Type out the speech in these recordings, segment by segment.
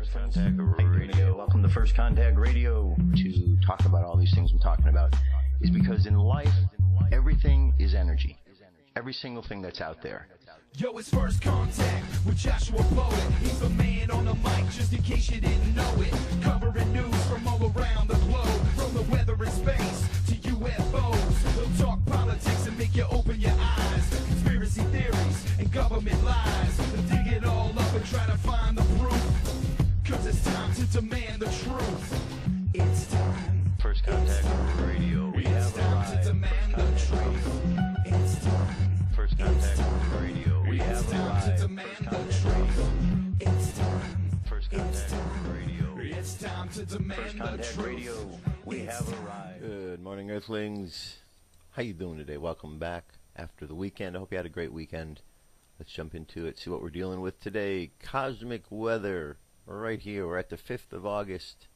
First Contact Radio. Welcome to First Contact Radio. To talk about all these things I'm talking about is because in life, everything is energy. Every single thing that's out there. Yo, it's First Contact with Joshua Poet. He's the man on the mic, just in case you didn't know it. Covering news from all around the globe, from the weather and space to UFOs. He'll talk politics and make you open your eyes. Conspiracy theories and government lies. They'll dig it all up and try to find the proof. Cause it's time to demand the truth. It's time. First Contact Radio. We have time to demand the truth. It's time. First Contact Radio. We have to demand the truth. It's time. First Contact Radio. It's time to demand First the Contact truth. Radio. We have arrived. Good morning, Earthlings. How you doing today? Welcome back after the weekend. I hope you had a great weekend. Let's jump into it, see what we're dealing with today. Cosmic weather. We're right here. We're at the 5th of August.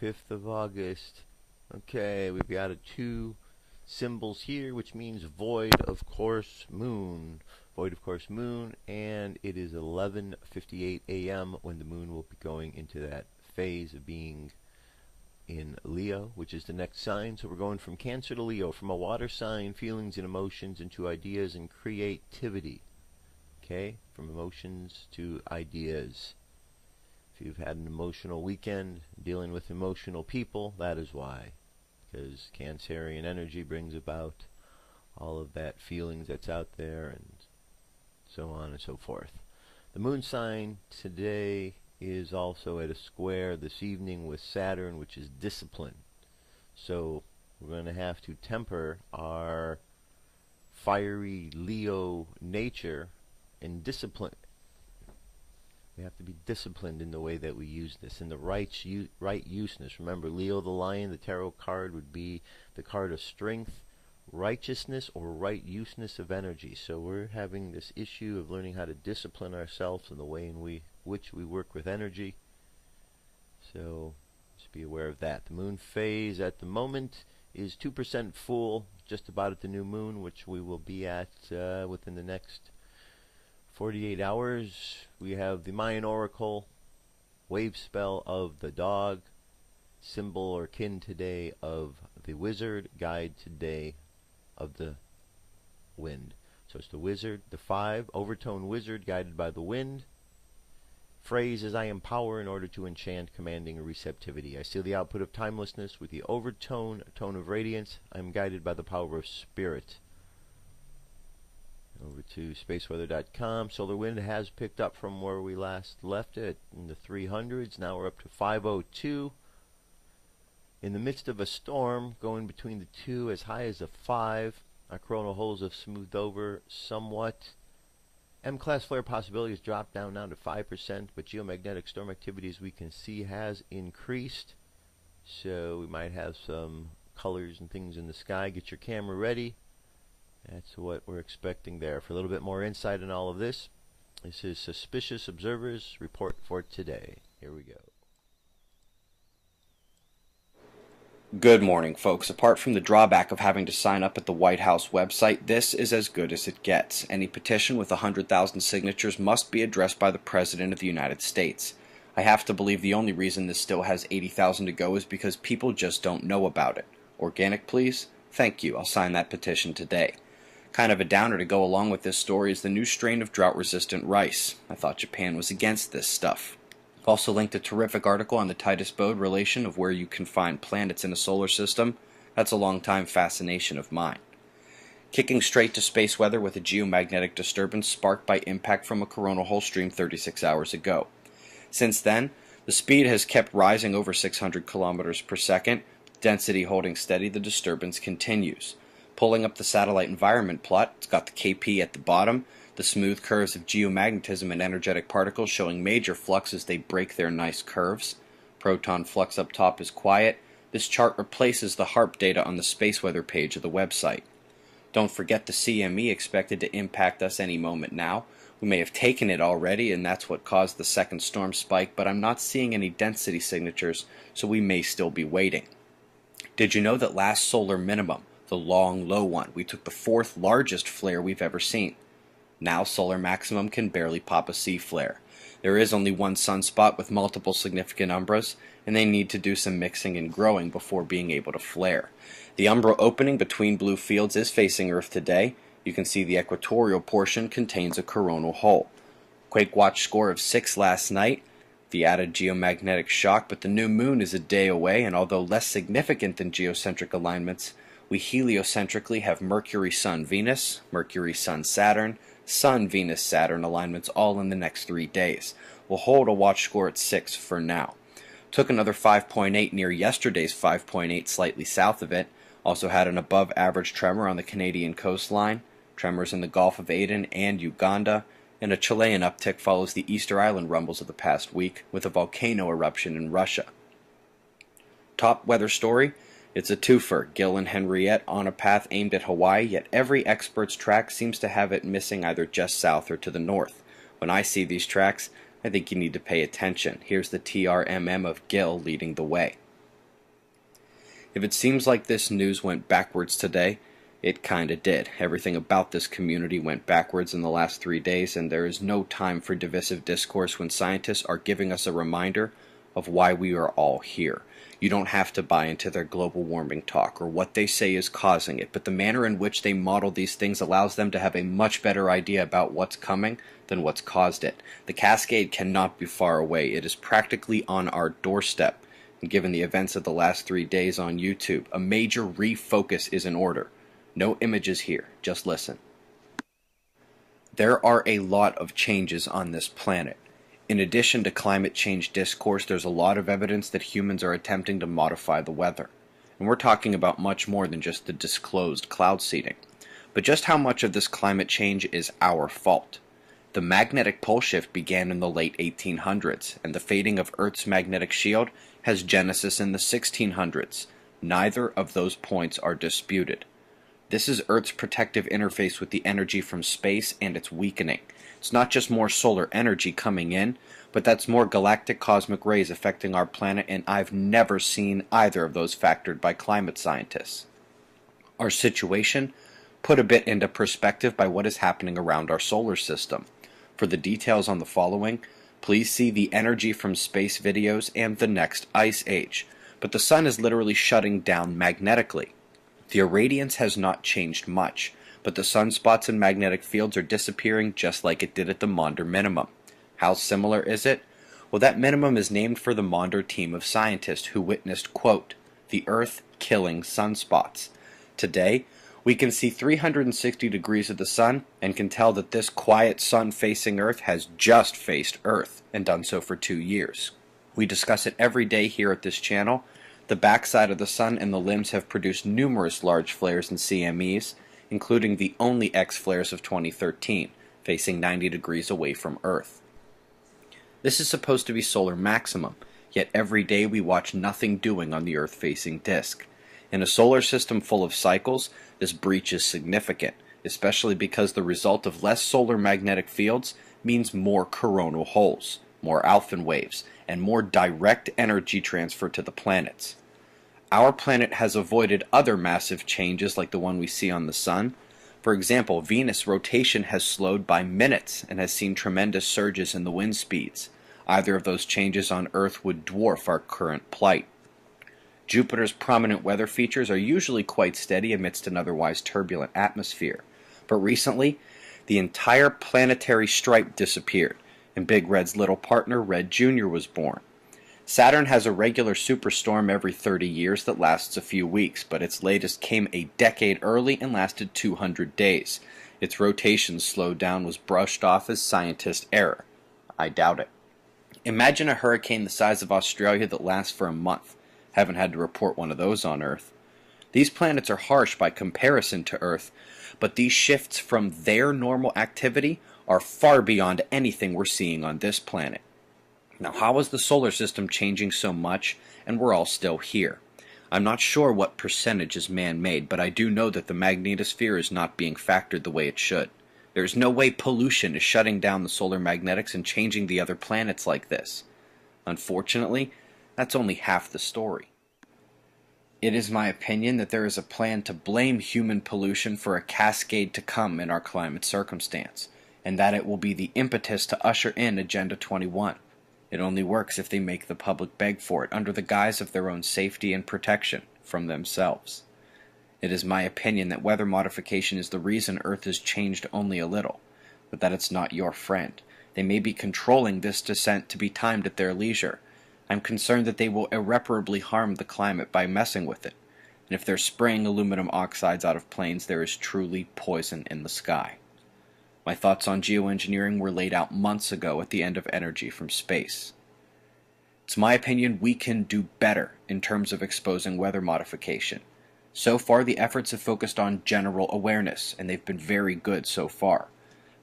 5th of August. Okay, we've got two symbols here, which means void, of course, moon. Void, of course, moon. And it is 11:58 a.m. when the moon will be going into that phase of being in Leo, which is the next sign. So we're going from Cancer to Leo, from a water sign, feelings and emotions, into ideas and creativity. Okay? From emotions to ideas. If you've had an emotional weekend, dealing with emotional people, that is why. Because Cancerian energy brings about all of that feelings that's out there and so on and so forth. The moon sign today is also at a square this evening with Saturn, which is discipline. So we're going to have to temper our fiery Leo nature and discipline. We have to be disciplined in the way that we use this, in the right useness. Remember, Leo the Lion, the tarot card, would be the card of strength, righteousness, or right useness of energy. So we're having this issue of learning how to discipline ourselves in the way in which we work with energy. So just be aware of that. The moon phase at the moment is 2% full, just about at the new moon, which we will be at within the next 48 hours. We have the Mayan Oracle, wave spell of the dog, symbol or kin today of the wizard, guide today of the wind. So it's the wizard, the 5, overtone wizard guided by the wind. Phrase is I am power in order to enchant, commanding a receptivity. I seal the output of timelessness with the overtone, tone of radiance. I am guided by the power of spirit. Over to spaceweather.com. Solar wind has picked up from where we last left it in the 300s. Now we're up to 502. In the midst of a storm, going between the 2 as high as a 5. Our coronal holes have smoothed over somewhat. M-class flare possibility has dropped down now to 5%, but geomagnetic storm activity, as we can see, has increased. So we might have some colors and things in the sky. Get your camera ready. That's what we're expecting there. For a little bit more insight on all of this, this is Suspicious Observers Report for today. Here we go. Good morning, folks. Apart from the drawback of having to sign up at the White House website, this is as good as it gets. Any petition with 100,000 signatures must be addressed by the President of the United States. I have to believe the only reason this still has 80,000 to go is because people just don't know about it. Organic, please? Thank you. I'll sign that petition today. Kind of a downer to go along with this story is the new strain of drought-resistant rice. I thought Japan was against this stuff. I've also linked a terrific article on the Titus Bode relation of where you can find planets in a solar system. That's a long-time fascination of mine. Kicking straight to space weather with a geomagnetic disturbance sparked by impact from a coronal hole stream 36 hours ago. Since then, the speed has kept rising over 600 kilometers per second. Density holding steady, the disturbance continues. Pulling up the satellite environment plot, it's got the KP at the bottom, the smooth curves of geomagnetism and energetic particles showing major flux as they break their nice curves. Proton flux up top is quiet. This chart replaces the HARP data on the space weather page of the website. Don't forget the CME expected to impact us any moment now. We may have taken it already, and that's what caused the second storm spike, but I'm not seeing any density signatures, so we may still be waiting. Did you know that last solar minimum, the long low one, we took the 4th largest flare we've ever seen? Now solar maximum can barely pop a C flare. There is only one sunspot with multiple significant umbras, and they need to do some mixing and growing before being able to flare. The umbra opening between blue fields is facing Earth today. You can see the equatorial portion contains a coronal hole. Quake watch score of 6 last night. The added geomagnetic shock, but the new moon is a day away, and although less significant than geocentric alignments, we heliocentrically have Mercury, Sun, Venus, Mercury, Sun, Saturn, Sun, Venus, Saturn alignments all in the next 3 days. We'll hold a watch score at 6 for now. Took another 5.8 near yesterday's 5.8 slightly south of it. Also had an above average tremor on the Canadian coastline, tremors in the Gulf of Aden and Uganda, and a Chilean uptick follows the Easter Island rumbles of the past week with a volcano eruption in Russia. Top weather story, it's a twofer. Gil and Henriette on a path aimed at Hawaii, yet every expert's track seems to have it missing either just south or to the north. When I see these tracks, I think you need to pay attention. Here's the TRMM of Gil leading the way. If it seems like this news went backwards today, it kinda did. Everything about this community went backwards in the last 3 days, and there is no time for divisive discourse when scientists are giving us a reminder of why we are all here. You don't have to buy into their global warming talk or what they say is causing it, but the manner in which they model these things allows them to have a much better idea about what's coming than what's caused it. The cascade cannot be far away. It is practically on our doorstep. And given the events of the last 3 days on YouTube, a major refocus is in order. No images here, just listen. There are a lot of changes on this planet. In addition to climate change discourse, there's a lot of evidence that humans are attempting to modify the weather. And we're talking about much more than just the disclosed cloud seeding. But just how much of this climate change is our fault? The magnetic pole shift began in the late 1800s, and the fading of Earth's magnetic shield has genesis in the 1600s. Neither of those points are disputed. This is Earth's protective interface with the energy from space, and it's weakening. It's not just more solar energy coming in, but that's more galactic cosmic rays affecting our planet, and I've never seen either of those factored by climate scientists. Our situation put a bit into perspective by what is happening around our solar system. For the details on the following, please see the Energy from Space videos and the next Ice Age. But the sun is literally shutting down magnetically. The irradiance has not changed much, but the sunspots and magnetic fields are disappearing just like it did at the Maunder minimum. How similar is it? Well, that minimum is named for the Maunder team of scientists who witnessed, quote, the Earth killing sunspots. Today, we can see 360 degrees of the sun and can tell that this quiet sun facing Earth has just faced Earth and done so for 2 years. We discuss it every day here at this channel. The backside of the sun and the limbs have produced numerous large flares and CMEs, including the only X flares of 2013, facing 90 degrees away from Earth. This is supposed to be solar maximum, yet every day we watch nothing doing on the Earth-facing disk. In a solar system full of cycles, this breach is significant, especially because the result of less solar magnetic fields means more coronal holes, more Alfvén waves, and more direct energy transfer to the planets. Our planet has avoided other massive changes like the one we see on the Sun. For example, Venus' rotation has slowed by minutes and has seen tremendous surges in the wind speeds. Either of those changes on Earth would dwarf our current plight. Jupiter's prominent weather features are usually quite steady amidst an otherwise turbulent atmosphere. But recently, the entire planetary stripe disappeared, and Big Red's little partner, Red Jr., was born. Saturn has a regular superstorm every 30 years that lasts a few weeks, but its latest came a decade early and lasted 200 days. Its rotation slowed down was brushed off as scientist error. I doubt it. Imagine a hurricane the size of Australia that lasts for a month. Haven't had to report one of those on Earth. These planets are harsh by comparison to Earth, but these shifts from their normal activity are far beyond anything we're seeing on this planet. Now, how is the solar system changing so much, and we're all still here? I'm not sure what percentage is man-made, but I do know that the magnetosphere is not being factored the way it should. There's no way pollution is shutting down the solar magnetics and changing the other planets like this. Unfortunately, that's only half the story. It is my opinion that there is a plan to blame human pollution for a cascade to come in our climate circumstance. and that it will be the impetus to usher in Agenda 21. It only works if they make the public beg for it under the guise of their own safety and protection from themselves. It is my opinion that weather modification is the reason Earth has changed only a little, but that it's not your friend. They may be controlling this descent to be timed at their leisure. I'm concerned that they will irreparably harm the climate by messing with it, and if they're spraying aluminum oxides out of planes, there is truly poison in the sky. My thoughts on geoengineering were laid out months ago at the end of Energy from Space. It's my opinion we can do better in terms of exposing weather modification. So far, the efforts have focused on general awareness, and they've been very good so far.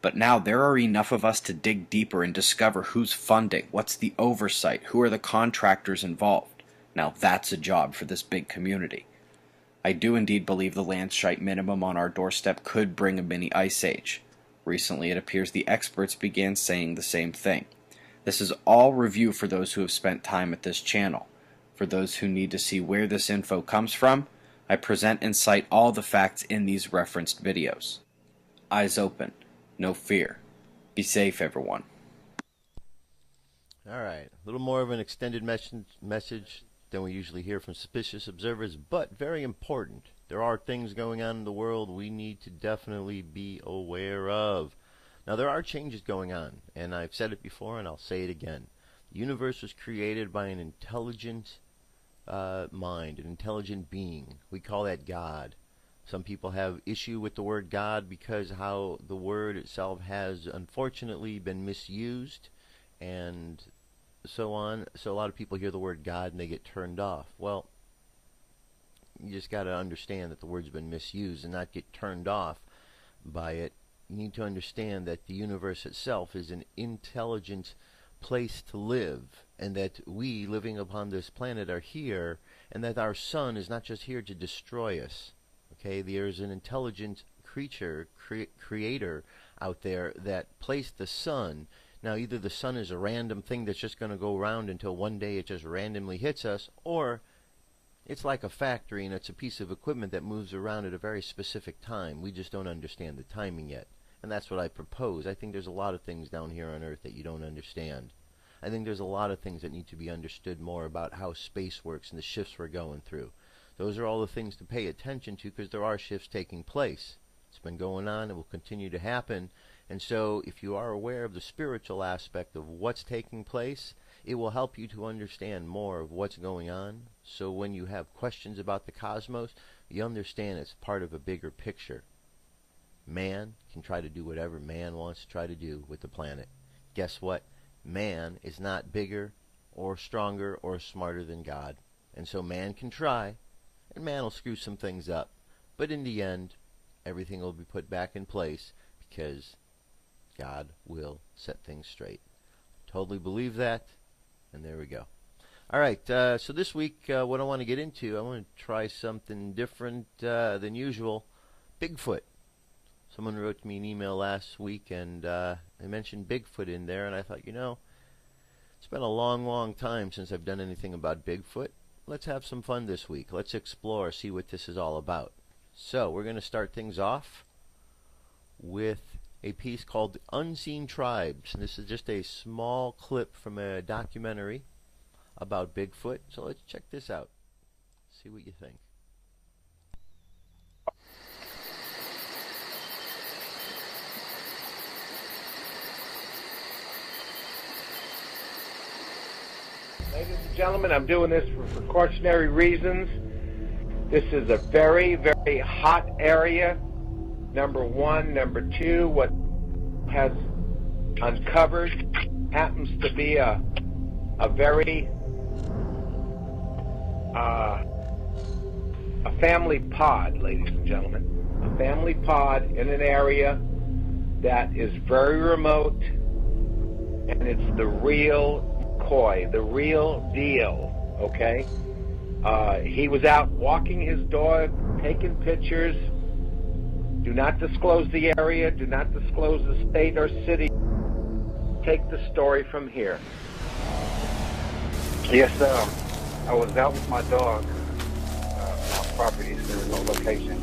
But now there are enough of us to dig deeper and discover who's funding, what's the oversight, who are the contractors involved. Now that's a job for this big community. I do indeed believe the Landstrike minimum on our doorstep could bring a mini ice age. Recently, it appears the experts began saying the same thing. This is all review for those who have spent time at this channel. For those who need to see where this info comes from, I present and cite all the facts in these referenced videos. Eyes open. No fear. Be safe, everyone. All right, a little more of an extended message than we usually hear from suspicious observers, but very important. There are things going on in the world we need to definitely be aware of. Now, there are changes going on, and I've said it before, and I'll say it again. The universe was created by an intelligent mind, an intelligent being. We call that God. Some people have issue with the word God because how the word itself has unfortunately been misused and so on. So a lot of people hear the word God and they get turned off. Well, you just got to understand that the word's been misused and not get turned off by it. You need to understand that the universe itself is an intelligent place to live, and that we living upon this planet are here, and that our sun is not just here to destroy us. Okay, there's an intelligent creature, creator out there that placed the sun. Now, either the sun is a random thing that's just going to go around until one day it just randomly hits us, or it's like a factory and it's a piece of equipment that moves around at a very specific time. We just don't understand the timing yet. And that's what I propose. I think there's a lot of things down here on Earth that you don't understand. I think there's a lot of things that need to be understood more about how space works and the shifts we're going through. Those are all the things to pay attention to because there are shifts taking place. It's been going on. It will continue to happen. And so if you are aware of the spiritual aspect of what's taking place, it will help you to understand more of what's going on. So when you have questions about the cosmos, you understand it's part of a bigger picture. Man can try to do whatever man wants to try to do with the planet. Guess what? Man is not bigger or stronger or smarter than God. And so man can try. And man will screw some things up. But in the end, everything will be put back in place because God will set things straight. Totally believe that. And there we go. All right, so this week, what I want to get into, I want to try something different than usual. Bigfoot. Someone wrote me an email last week, and they mentioned Bigfoot in there, and I thought, you know, it's been a long, long time since I've done anything about Bigfoot. Let's have some fun this week. Let's explore, see what this is all about. So we're going to start things off with a piece called Unseen Tribes. And this is just a small clip from a documentary about Bigfoot. So let's check this out. See what you think. Ladies and gentlemen, I'm doing this for precautionary reasons. This is a very, very hot area. Number one. Number two, what has uncovered happens to be a very a family pod, ladies and gentlemen. A family pod in an area that is very remote, and it's the real McCoy, the real deal, okay? He was out walking his dog, taking pictures. Do not disclose the area. Do not disclose the state or city. Take the story from here. Yes, I was out with my dog on properties. There was no location.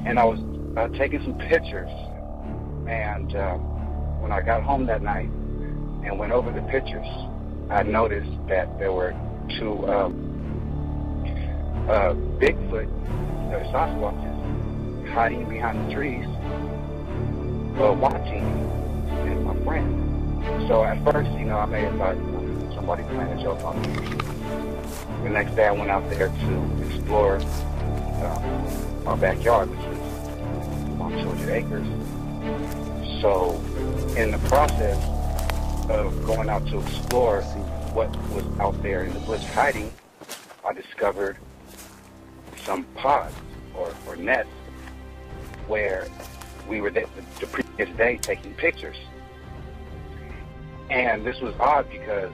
And I was taking some pictures. And when I got home that night and went over the pictures, I noticed that there were two Bigfoot or Sasquatches hiding behind the trees, watching me and my friend. So at first, I may have thought somebody playing a joke on me. The next day I went out there to explore our backyard, which is on 200 acres. So in the process of going out to explore what was out there in the bush hiding, I discovered some pods or nets where we were the previous day taking pictures. And this was odd because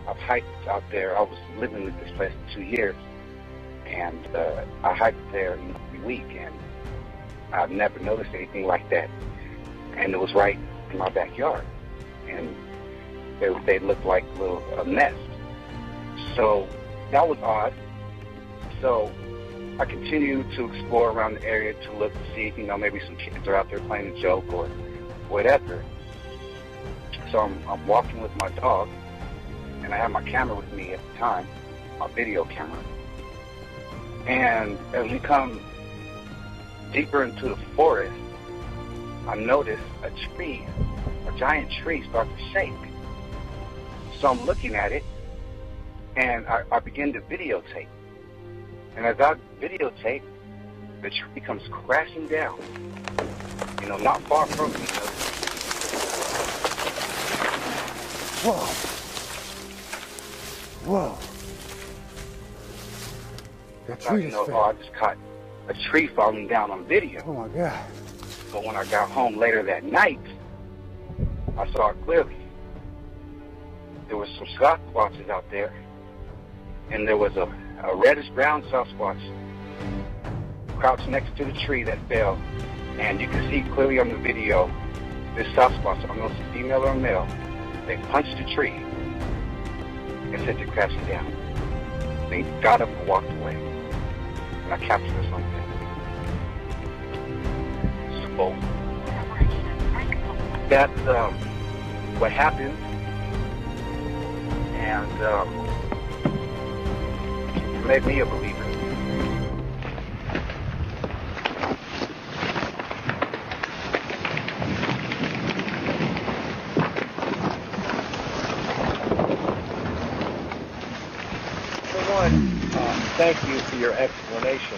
I've hiked out there. I was living with this place for 2 years, and I hiked there every week, and I've never noticed anything like that. And it was right in my backyard, and they looked like a nest. So that was odd. So I continued to explore around the area to look to see, maybe some kids are out there playing a joke or whatever. So I'm walking with my dog, and I have my camera with me at the time, my video camera. And as we come deeper into the forest, I noticed a giant tree start to shake. So I'm looking at it, and I begin to videotape. And as I videotape, the tree comes crashing down, not far from me. Whoa. That tree is I just caught a tree falling down on video. Oh my God. But when I got home later that night, I saw it clearly. There was some Sasquatches out there, and there was a reddish-brown Sasquatch crouched next to the tree that fell. And you can see clearly on the video, this Sasquatch, I don't know if it's a female or a male, they punched the tree and sent it crashing down. They got up and walked away. And I captured this on film. So that's what happened. And it made me a believer. Thank you for your explanation.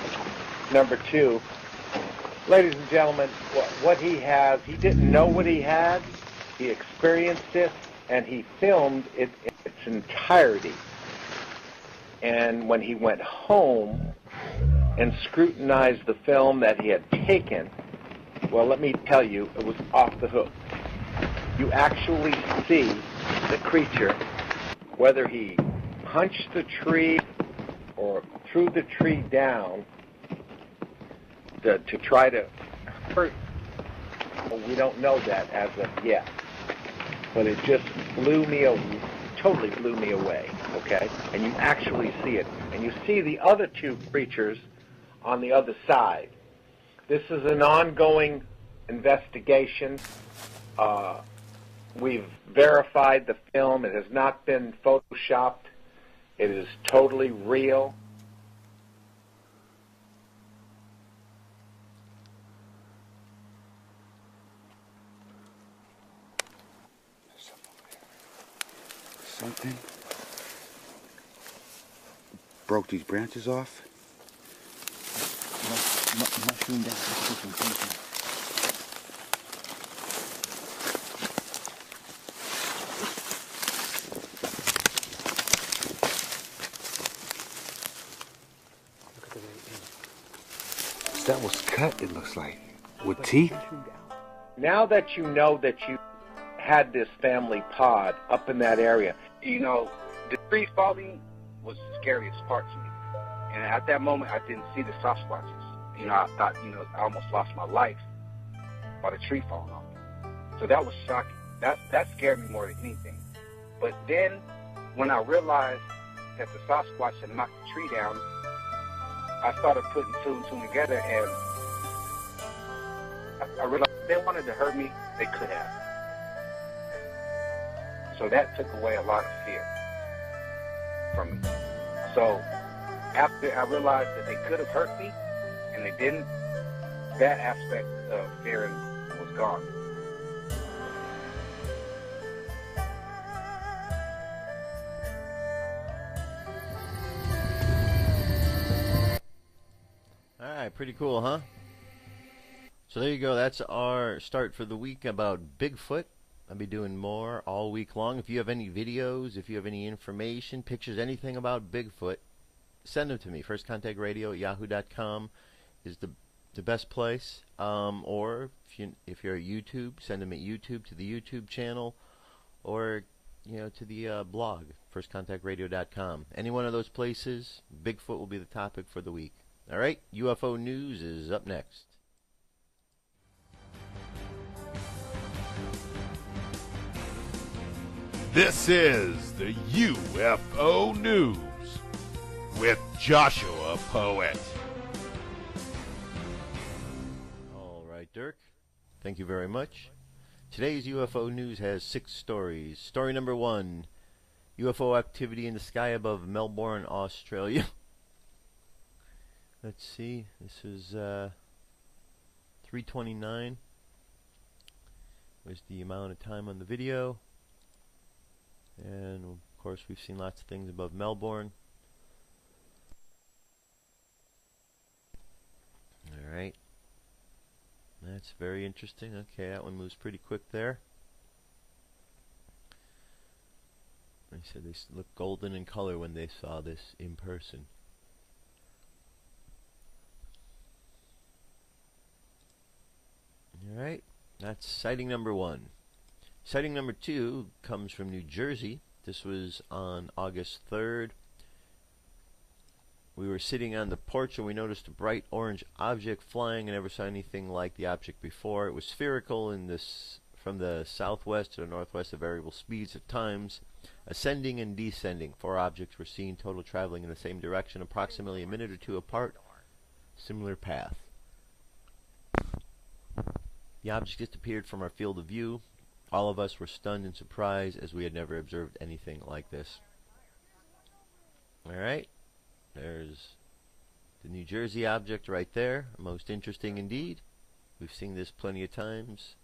Number two, ladies and gentlemen, what he has, he didn't know what he had, he experienced it, and he filmed it in its entirety. And when he went home and scrutinized the film that he had taken, well, let me tell you, it was off the hook. You actually see the creature, whether he punched the tree or threw the tree down to try to hurt. Well, we don't know that as of yet. But it just totally blew me away, okay? And you actually see it. And you see the other two creatures on the other side. This is an ongoing investigation. We've verified the film. It has not been photoshopped. It is totally real. Something broke these branches off. Mushroom down. That was cut, it looks like, with teeth. Now that you know that you had this family pod up in that area, The tree falling was the scariest part to me. And at that moment, I didn't see the Sasquatches. I thought, I almost lost my life by the tree falling on me. So that was shocking. That scared me more than anything. But then, when I realized that the Sasquatch had knocked the tree down, I started putting two and two together, and I I realized if they wanted to hurt me, they could have. So that took away a lot of fear from me. So after I realized that they could have hurt me and they didn't, that aspect of fear was gone. Alright, pretty cool, huh? So there you go. That's our start for the week about Bigfoot. I'll be doing more all week long. If you have any videos, if you have any information, pictures, anything about Bigfoot, send them to me. firstcontactradio@yahoo.com is the best place. Or if you're at YouTube, send them at YouTube to the YouTube channel, or to the blog, firstcontactradio.com. Any one of those places, Bigfoot will be the topic for the week. All right, UFO News is up next. This is the UFO News with Joshua Poet. All right, Dirk. Thank you very much. Today's UFO News has 6 stories. Story number 1, UFO activity in the sky above Melbourne, Australia. Let's see, this is 3:29 was the amount of time on the video. And of course we've seen lots of things above Melbourne. Alright. That's very interesting. Okay, that one moves pretty quick there. They said they looked golden in color when they saw this in person. Alright, that's sighting number 1. Sighting number 2 comes from New Jersey. This was on August 3rd. We were sitting on the porch and we noticed a bright orange object flying. I never saw anything like the object before. It was spherical from the southwest to the northwest at variable speeds at times, ascending and descending. 4 objects were seen, total traveling in the same direction, approximately a minute or 2 apart, similar path. The object disappeared from our field of view. All of us were stunned and surprised as we had never observed anything like this. Alright, there's the New Jersey object right there. Most interesting indeed. We've seen this plenty of times.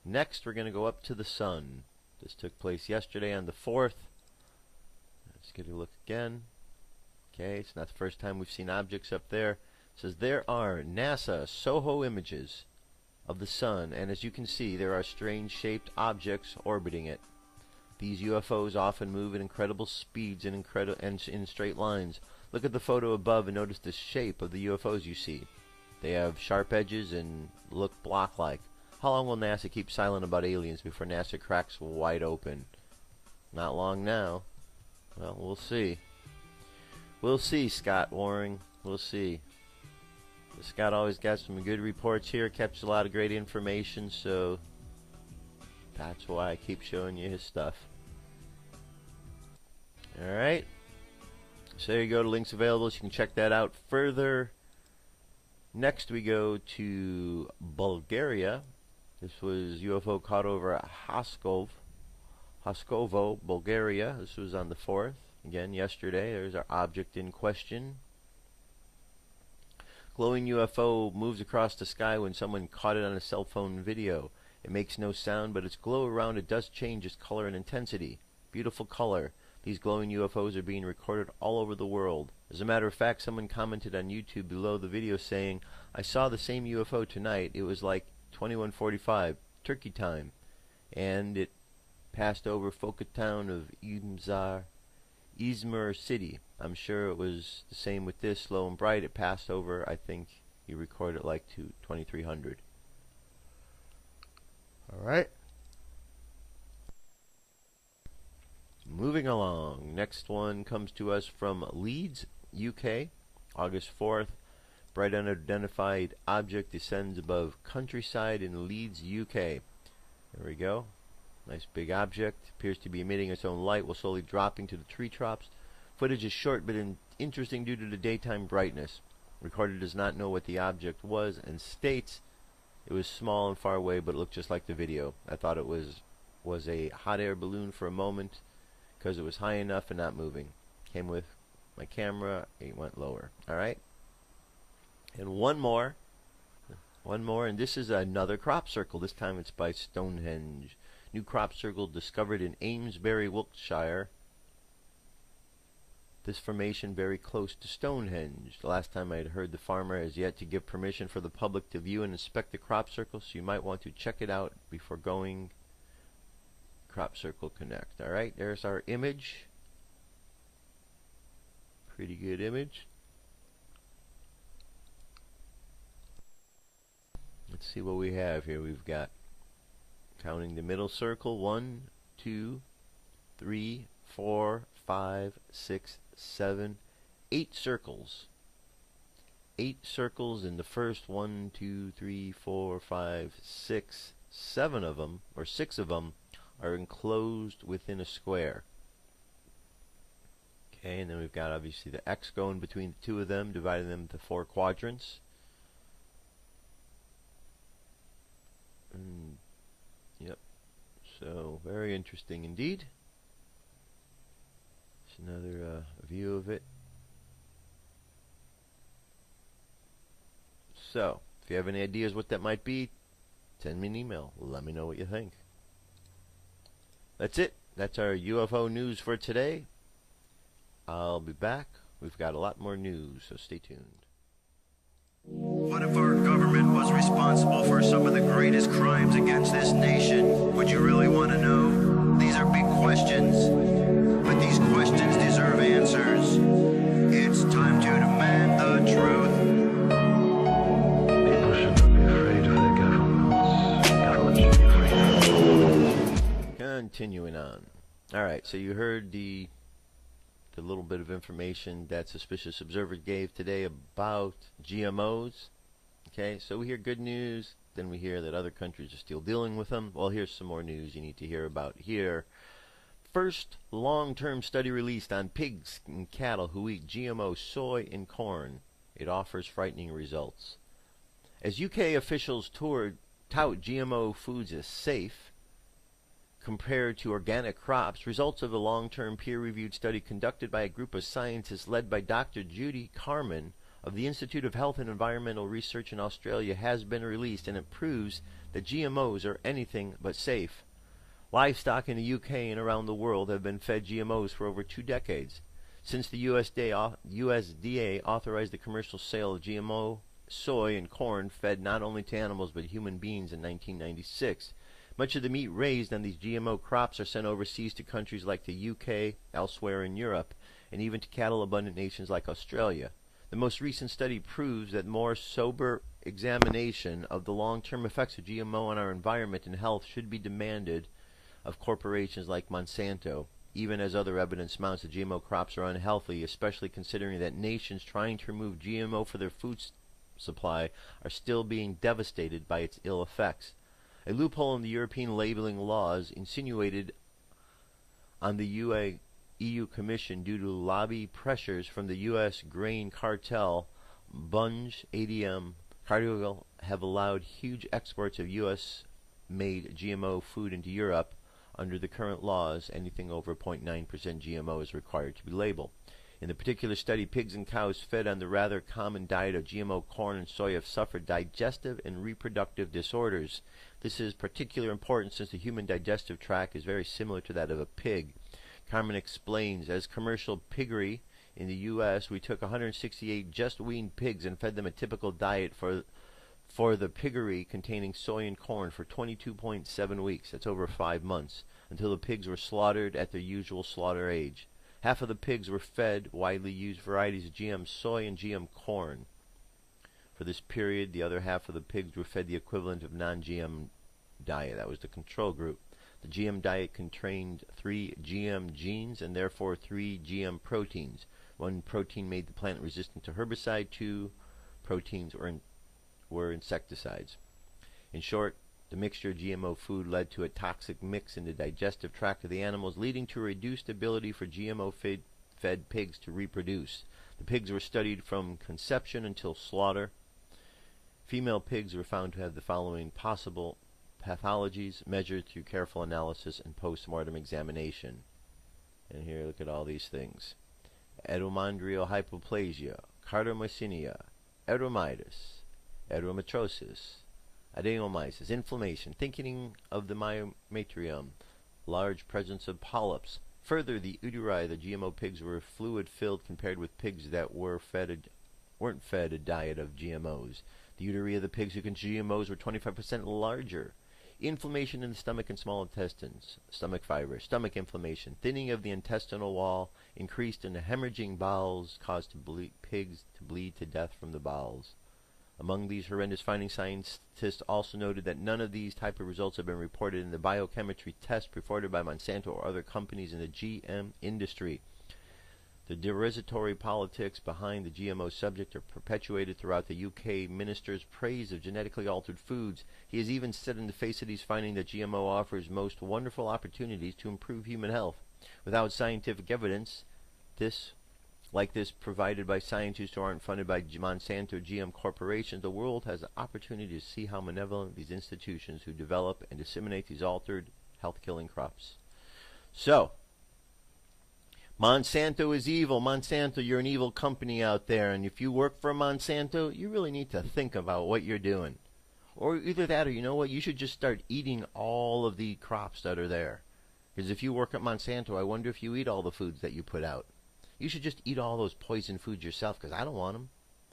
Next, we're going to go up to the sun. This took place yesterday on the 4th. Let's get a look again. Okay, it's not the first time we've seen objects up there. It says there are NASA SOHO images of the sun, and as you can see, there are strange shaped objects orbiting it. These UFOs often move at incredible speeds and in straight lines. Look at the photo above and notice the shape of the UFOs you see. They have sharp edges and look block-like. How long will NASA keep silent about aliens before NASA cracks wide open? Not long now. Well, we'll see. We'll see, Scott Waring. We'll see. Scott always got some good reports here, captures a lot of great information, so that's why I keep showing you his stuff. Alright, so there you go, the link's available, so you can check that out further. Next we go to Bulgaria. This was UFO caught over at Haskovo, Bulgaria. This was on the 4th. Again, yesterday. There's our object in question. Glowing UFO moves across the sky when someone caught it on a cell phone video. It makes no sound, but its glow around it does change its color and intensity. Beautiful color. These glowing UFOs are being recorded all over the world. As a matter of fact, someone commented on YouTube below the video saying, I saw the same UFO tonight. It was like 21:45, turkey time. And it passed over Foka town of Izmir City. I'm sure it was the same with this, slow and bright. It passed over, I think he recorded like to 2300. Alright. Moving along. Next one comes to us from Leeds, UK. August 4th. Bright unidentified object descends above countryside in Leeds, UK. There we go. Nice big object. Appears to be emitting its own light while slowly dropping to the tree tops. Footage is short but interesting due to the daytime brightness. Recorder does not know what the object was and states It was small and far away, but it looked just like the video. I thought it was a hot air balloon for a moment because it was high enough and not moving. Came with my camera, it went lower. Alright? And one more, and this is another crop circle. This time it's by Stonehenge. New crop circle discovered in Amesbury, Wiltshire. This formation very close to Stonehenge. The last time I had heard, the farmer has yet to give permission for the public to view and inspect the crop circle, so you might want to check it out before going. Crop Circle Connect. Alright, there's our image. Pretty good image. Let's see what we have here. We've got, counting the middle circle, 1, 2, 3, 4, 5, 6, 7, 8 circles. 8 circles in the first 1, 2, 3, 4, 5, 6, 7 of them, or 6 of them, are enclosed within a square. Okay, and then we've got obviously the X going between the two of them, dividing them into 4 quadrants. Yep. So, very interesting indeed. There's another view of it. So, if you have any ideas what that might be, send me an email. Let me know what you think. That's it. That's our UFO news for today. I'll be back. We've got a lot more news, so stay tuned. What if our government was responsible for some of the greatest crimes against this nation? Would you really want to know? These are big questions, but these questions deserve answers. It's time to demand the truth. People shouldn't be afraid of their governments. Governments should be afraid of them. Continuing on. Alright, so you heard the little bit of information that Suspicious Observer gave today about GMOs. Okay, so we hear good news, then we hear that other countries are still dealing with them. Well, here's some more news you need to hear about here. First long-term study released on pigs and cattle who eat GMO soy and corn. It offers frightening results. As UK officials tout GMO foods as safe compared to organic crops, results of a long-term peer-reviewed study conducted by a group of scientists led by Dr. Judy Carman of the Institute of Health and Environmental Research in Australia has been released, and it proves that GMOs are anything but safe. Livestock in the UK and around the world have been fed GMOs for over 2 decades. Since the USDA authorized the commercial sale of GMO soy and corn fed not only to animals but human beings in 1996. Much of the meat raised on these GMO crops are sent overseas to countries like the UK, elsewhere in Europe, and even to cattle-abundant nations like Australia. The most recent study proves that more sober examination of the long-term effects of GMO on our environment and health should be demanded of corporations like Monsanto, even as other evidence mounts that GMO crops are unhealthy, especially considering that nations trying to remove GMO for their food supply are still being devastated by its ill effects. A loophole in the European labeling laws insinuated on the EU Commission due to lobby pressures from the U.S. grain cartel, Bunge, ADM, Cargill have allowed huge exports of U.S.-made GMO food into Europe. Under the current laws, anything over 0.9% GMO is required to be labeled. In the particular study, pigs and cows fed on the rather common diet of GMO corn and soy have suffered digestive and reproductive disorders. This is particularly important since the human digestive tract is very similar to that of a pig. Carmen explains, as commercial piggery in the U.S., we took 168 just weaned pigs and fed them a typical diet for the piggery containing soy and corn for 22.7 weeks, that's over 5 months, until the pigs were slaughtered at their usual slaughter age. Half of the pigs were fed widely used varieties of GM soy and GM corn. For this period, the other half of the pigs were fed the equivalent of non-GM diet. That was the control group. The GM diet contained 3 GM genes and therefore 3 GM proteins. 1 protein made the plant resistant to herbicide, 2 proteins were insecticides. In short, the mixture of GMO food led to a toxic mix in the digestive tract of the animals, leading to a reduced ability for GMO-fed pigs to reproduce. The pigs were studied from conception until slaughter. Female pigs were found to have the following possible pathologies measured through careful analysis and post-mortem examination. And here, look at all these things. Edomondrial hypoplasia, cardomycinia, erymitis, erymatrosis, adenomyces, inflammation, thickening of the myometrium, large presence of polyps. Further, the uteri of the GMO pigs were fluid-filled compared with pigs that weren't fed a diet of GMOs. The uteri of the pigs who consumed GMOs were 25% larger. Inflammation in the stomach and small intestines, stomach fibers, stomach inflammation, thinning of the intestinal wall, increased in the hemorrhaging bowels, caused pigs to bleed to death from the bowels. Among these horrendous findings, scientists also noted that none of these type of results have been reported in the biochemistry tests performed by Monsanto or other companies in the GM industry. The derisatory politics behind the GMO subject are perpetuated throughout the UK minister's praise of genetically altered foods. He has even said in the face of these findings that GMO offers most wonderful opportunities to improve human health. Without scientific evidence, this provided by scientists who aren't funded by Monsanto or GM corporations, the world has the opportunity to see how malevolent these institutions who develop and disseminate these altered, health-killing crops. So, Monsanto is evil. Monsanto, you're an evil company out there, and if you work for Monsanto, you really need to think about what you're doing. Or either that, or you know what, you should just start eating all of the crops that are there. Because if you work at Monsanto, I wonder if you eat all the foods that you put out. You should just eat all those poison foods yourself, because I don't want them.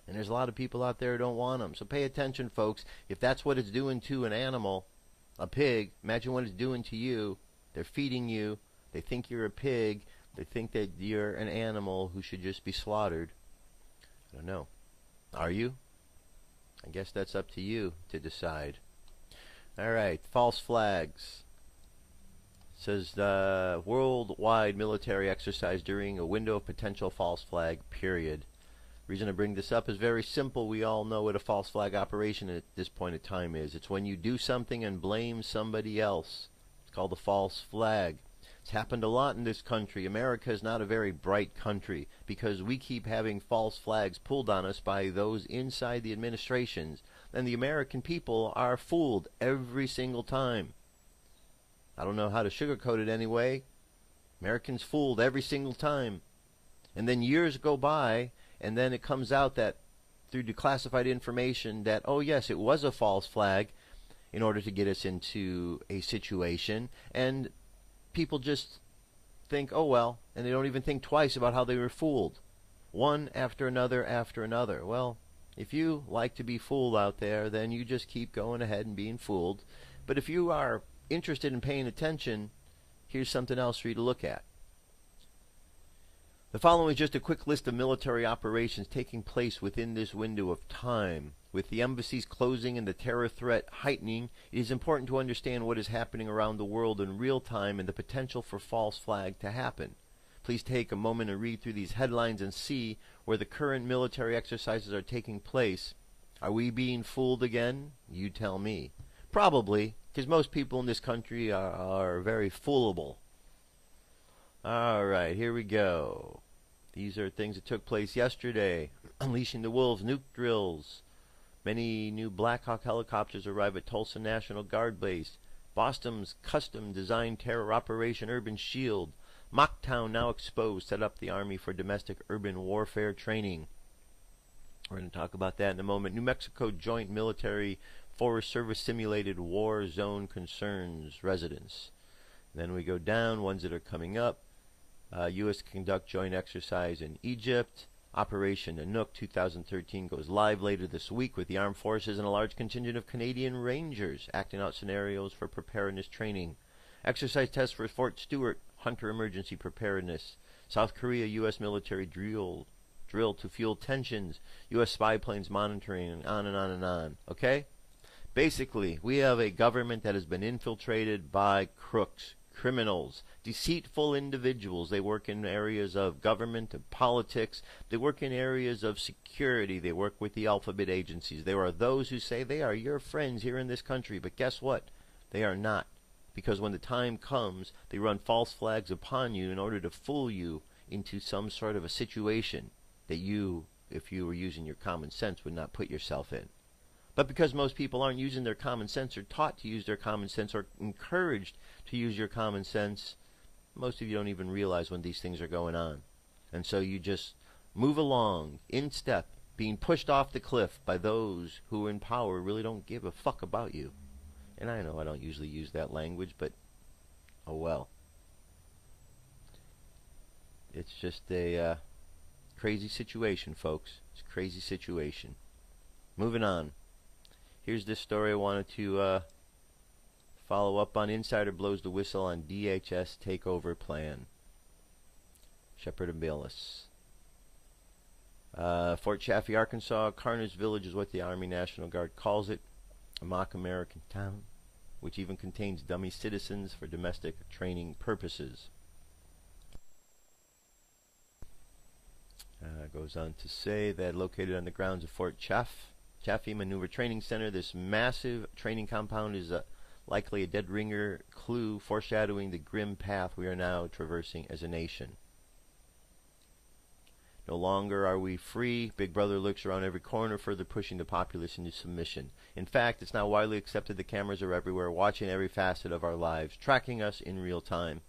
And there's a lot of people out there who don't want them. So pay attention, folks. If that's what it's doing to an animal, a pig, imagine what it's doing to you. They're feeding you. They think you're a pig. They think that you're an animal who should just be slaughtered. I don't know. Are you? I guess that's up to you to decide. All right, false flags. It says the worldwide military exercise during a window of potential false flag period. Reason I bring this up is very simple. We all know what a false flag operation at this point in time is. It's when you do something and blame somebody else. It's called a false flag. It's happened a lot in this country. America is not a very bright country because we keep having false flags pulled on us by those inside the administrations. And the American people are fooled every single time. I don't know how to sugarcoat it anyway. Americans fooled every single time. And then years go by, and then it comes out that through declassified information that, oh yes, it was a false flag in order to get us into a situation. And people just think, oh well, and they don't even think twice about how they were fooled. One after another after another. Well, if you like to be fooled out there, then you just keep going ahead and being fooled. But if you are interested in paying attention, here's something else for you to look at. The following is just a quick list of military operations taking place within this window of time. With the embassies closing and the terror threat heightening, it is important to understand what is happening around the world in real time and the potential for false flag to happen. Please take a moment and read through these headlines and see where the current military exercises are taking place. Are we being fooled again? You tell me. Probably, because most people in this country are very foolable. Alright, here we go. These are things that took place yesterday. Unleashing the Wolves, nuke drills. Many new Black Hawk helicopters arrive at Tulsa National Guard Base. Boston's custom-designed terror operation Urban Shield. Mocktown now exposed, set up the Army for domestic urban warfare training. We're going to talk about that in a moment. New Mexico Joint Military Forest Service simulated war zone concerns residents. Then we go down, ones that are coming up. U.S. conduct joint exercise in Egypt. Operation Anouk 2013 goes live later this week with the armed forces and a large contingent of Canadian Rangers acting out scenarios for preparedness training. Exercise tests for Fort Stewart, Hunter emergency preparedness. South Korea U.S. military drill to fuel tensions. U.S. spy planes monitoring, and on and on and on. Okay? Basically, we have a government that has been infiltrated by crooks, criminals, deceitful individuals. They work in areas of government and politics. They work in areas of security. They work with the alphabet agencies. There are those who say they are your friends here in this country, but guess what? They are not. Because when the time comes, they run false flags upon you in order to fool you into some sort of a situation that you, if you were using your common sense, would not put yourself in. But because most people aren't using their common sense or taught to use their common sense or encouraged to use your common sense, most of you don't even realize when these things are going on. And so you just move along in step, being pushed off the cliff by those who in power really don't give a fuck about you. And I know I don't usually use that language, but oh well. It's just a crazy situation, folks. It's a crazy situation. Moving on. Here's this story I wanted to follow up on. Insider blows the whistle on DHS takeover plan. Shepard and Bayless. Fort Chaffee, Arkansas. Carnage Village is what the Army National Guard calls it. A mock American town, which even contains dummy citizens for domestic training purposes. Goes on to say that located on the grounds of Fort Chaffee Maneuver Training Center, this massive training compound is likely a dead ringer clue foreshadowing the grim path we are now traversing as a nation. No longer are we free. Big Brother lurks around every corner, further pushing the populace into submission. In fact, it's now widely accepted that cameras are everywhere, watching every facet of our lives, tracking us in real time.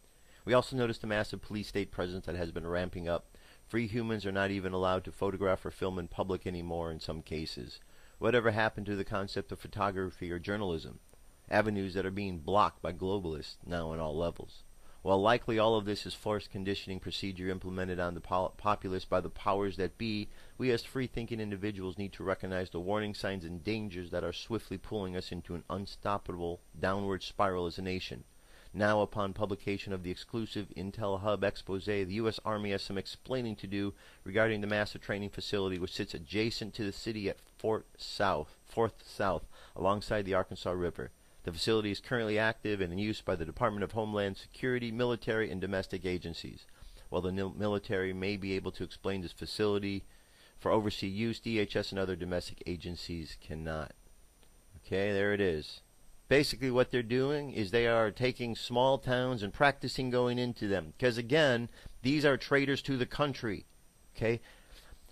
We also noticed a massive police state presence that has been ramping up. Free humans are not even allowed to photograph or film in public anymore in some cases. Whatever happened to the concept of photography or journalism? Avenues that are being blocked by globalists now on all levels. While likely all of this is forced conditioning procedure implemented on the populace by the powers that be, we as free-thinking individuals need to recognize the warning signs and dangers that are swiftly pulling us into an unstoppable downward spiral as a nation. Now, upon publication of the exclusive Intel Hub expose, the U.S. Army has some explaining to do regarding the massive training facility which sits adjacent to the city at Fourth South, alongside the Arkansas River. The facility is currently active and in use by the Department of Homeland Security, military, and domestic agencies. While the military may be able to explain this facility for overseas use, DHS and other domestic agencies cannot. Okay, there it is. Basically what they're doing is they are taking small towns and practicing going into them. Because again, these are traitors to the country. Okay?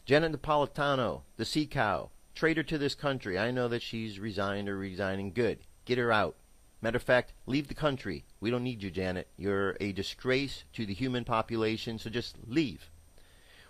Jenna Napolitano, the sea cow, traitor to this country. I know that she's resigned or resigning. Good. Get her out. Matter of fact, leave the country. We don't need you, Janet. You're a disgrace to the human population, so just leave.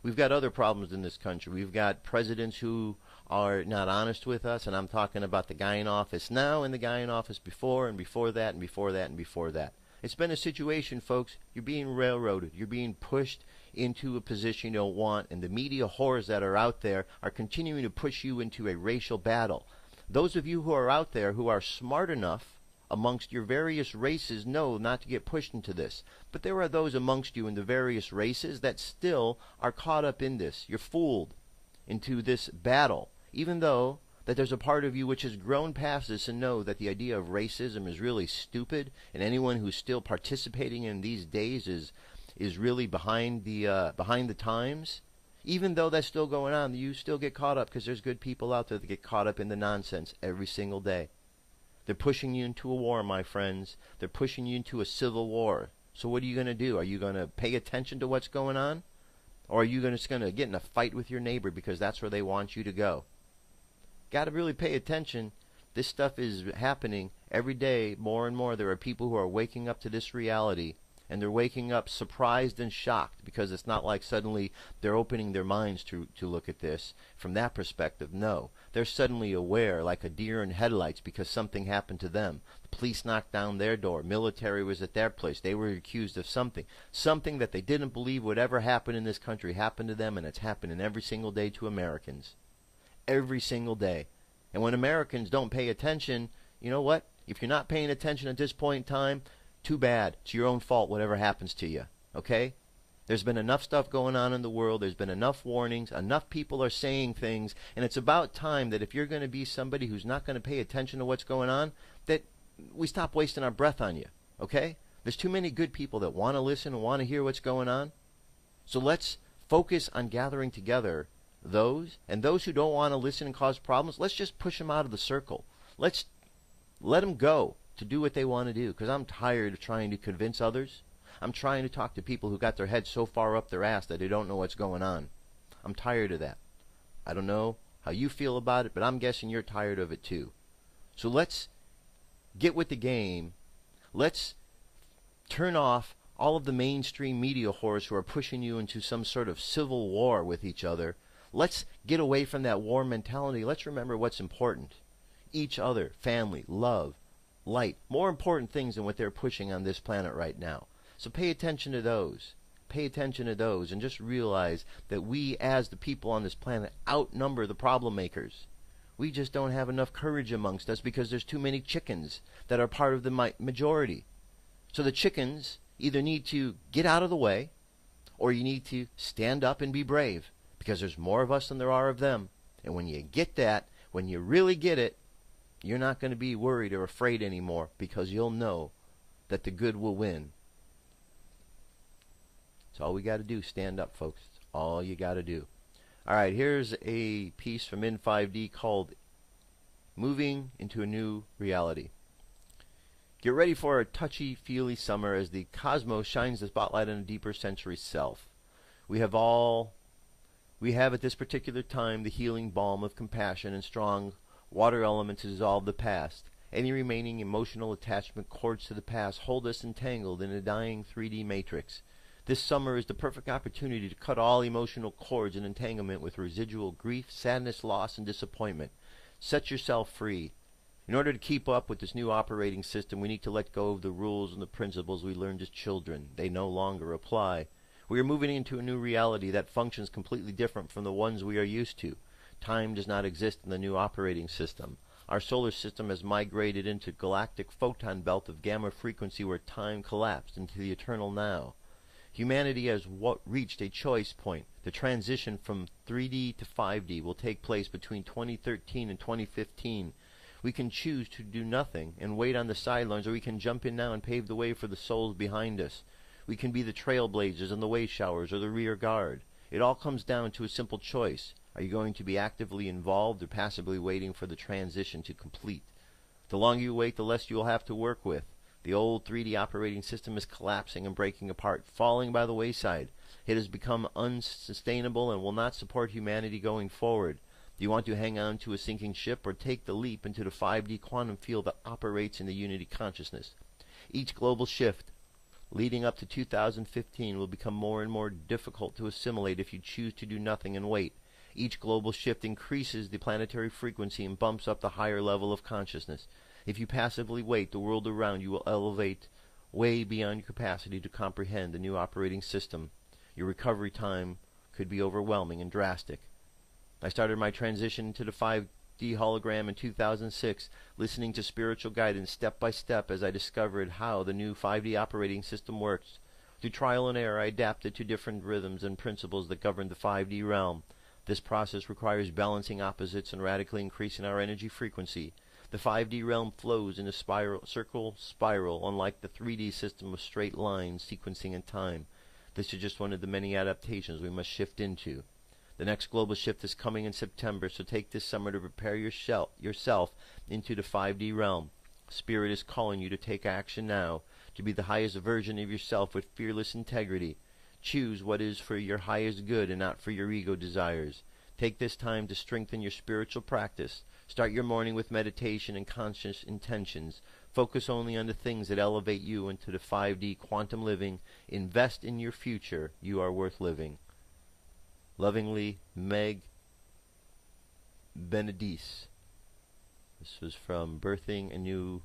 We've got other problems in this country. We've got presidents who are not honest with us, and I'm talking about the guy in office now and the guy in office before and before that and before that and before that. It's been a situation, folks. You're being railroaded. You're being pushed into a position you don't want, and the media whores that are out there are continuing to push you into a racial battle. Those of you who are out there who are smart enough amongst your various races know not to get pushed into this. But there are those amongst you in the various races that still are caught up in this. You're fooled into this battle, even though that there's a part of you which has grown past this and know that the idea of racism is really stupid, and anyone who's still participating in these days is really behind the times. Even though that's still going on, you still get caught up because there's good people out there that get caught up in the nonsense every single day. They're pushing you into a war, my friends. They're pushing you into a civil war. So what are you going to do? Are you going to pay attention to what's going on? Or are you just going to get in a fight with your neighbor because that's where they want you to go? Got to really pay attention. This stuff is happening every day more and more. There are people who are waking up to this reality. And they're waking up surprised and shocked because it's not like suddenly they're opening their minds to look at this from that perspective. No, they're suddenly aware like a deer in headlights because something happened to them. The police knocked down their door. Military was at their place. They were accused of something. Something that they didn't believe would ever happen in this country happened to them, and it's happening every single day to Americans. Every single day. And when Americans don't pay attention, you know what? If you're not paying attention at this point in time, too bad. It's your own fault whatever happens to you. Okay? There's been enough stuff going on in the world. There's been enough warnings. Enough people are saying things. And it's about time that if you're going to be somebody who's not going to pay attention to what's going on, that we stop wasting our breath on you. Okay? There's too many good people that want to listen and want to hear what's going on. So let's focus on gathering together those. And those who don't want to listen and cause problems, let's just push them out of the circle. Let's let them go to do what they want to do, because I'm tired of trying to convince others. I'm trying to talk to people who got their heads so far up their ass that they don't know what's going on. I'm tired of that. I don't know how you feel about it, but I'm guessing you're tired of it too. So let's get with the game. Let's turn off all of the mainstream media whores who are pushing you into some sort of civil war with each other. Let's get away from that war mentality. Let's remember what's important. Each other, family, love, light. More important things than what they're pushing on this planet right now. So pay attention to those. Pay attention to those and just realize that we as the people on this planet outnumber the problem makers. We just don't have enough courage amongst us because there's too many chickens that are part of the majority. So the chickens either need to get out of the way or you need to stand up and be brave because there's more of us than there are of them. And when you get that, when you really get it, you're not going to be worried or afraid anymore because you'll know that the good will win. That's all we got to do. Stand up, folks. That's all you got to do. All right, here's a piece from In5D called Moving into a New Reality. Get ready for a touchy-feely summer as the cosmos shines the spotlight on a deeper sensory self. We have at this particular time the healing balm of compassion and strong water element to dissolve the past. Any remaining emotional attachment cords to the past hold us entangled in a dying 3D matrix. This summer is the perfect opportunity to cut all emotional cords and entanglement with residual grief, sadness, loss, and disappointment. Set yourself free. In order to keep up with this new operating system, we need to let go of the rules and the principles we learned as children. They no longer apply. We are moving into a new reality that functions completely different from the ones we are used to. Time does not exist in the new operating system. Our solar system has migrated into galactic photon belt of gamma frequency where time collapsed into the eternal now. Humanity has reached a choice point. The transition from 3D to 5D will take place between 2013 and 2015. We can choose to do nothing and wait on the sidelines, or we can jump in now and pave the way for the souls behind us. We can be the trailblazers and the way showers or the rear guard. It all comes down to a simple choice. Are you going to be actively involved or passively waiting for the transition to complete? The longer you wait, the less you will have to work with. The old 3D operating system is collapsing and breaking apart, falling by the wayside. It has become unsustainable and will not support humanity going forward. Do you want to hang on to a sinking ship or take the leap into the 5D quantum field that operates in the unity consciousness? Each global shift leading up to 2015 will become more and more difficult to assimilate if you choose to do nothing and wait. Each global shift increases the planetary frequency and bumps up the higher level of consciousness. If you passively wait, the world around you will elevate way beyond your capacity to comprehend the new operating system. Your recovery time could be overwhelming and drastic. I started my transition to the 5D hologram in 2006, listening to spiritual guidance step by step as I discovered how the new 5D operating system works. Through trial and error, I adapted to different rhythms and principles that govern the 5D realm. This process requires balancing opposites and radically increasing our energy frequency. The 5D realm flows in a circle spiral, unlike the 3D system of straight lines, sequencing, and time. This is just one of the many adaptations we must shift into. The next global shift is coming in September, so take this summer to prepare yourself into the 5D realm. Spirit is calling you to take action now, to be the highest version of yourself with fearless integrity. Choose what is for your highest good and not for your ego desires. Take this time to strengthen your spiritual practice. Start your morning with meditation and conscious intentions. Focus only on the things that elevate you into the 5D quantum living. Invest in your future. You are worth living. Lovingly, Meg Benedice. This was from Birthing a New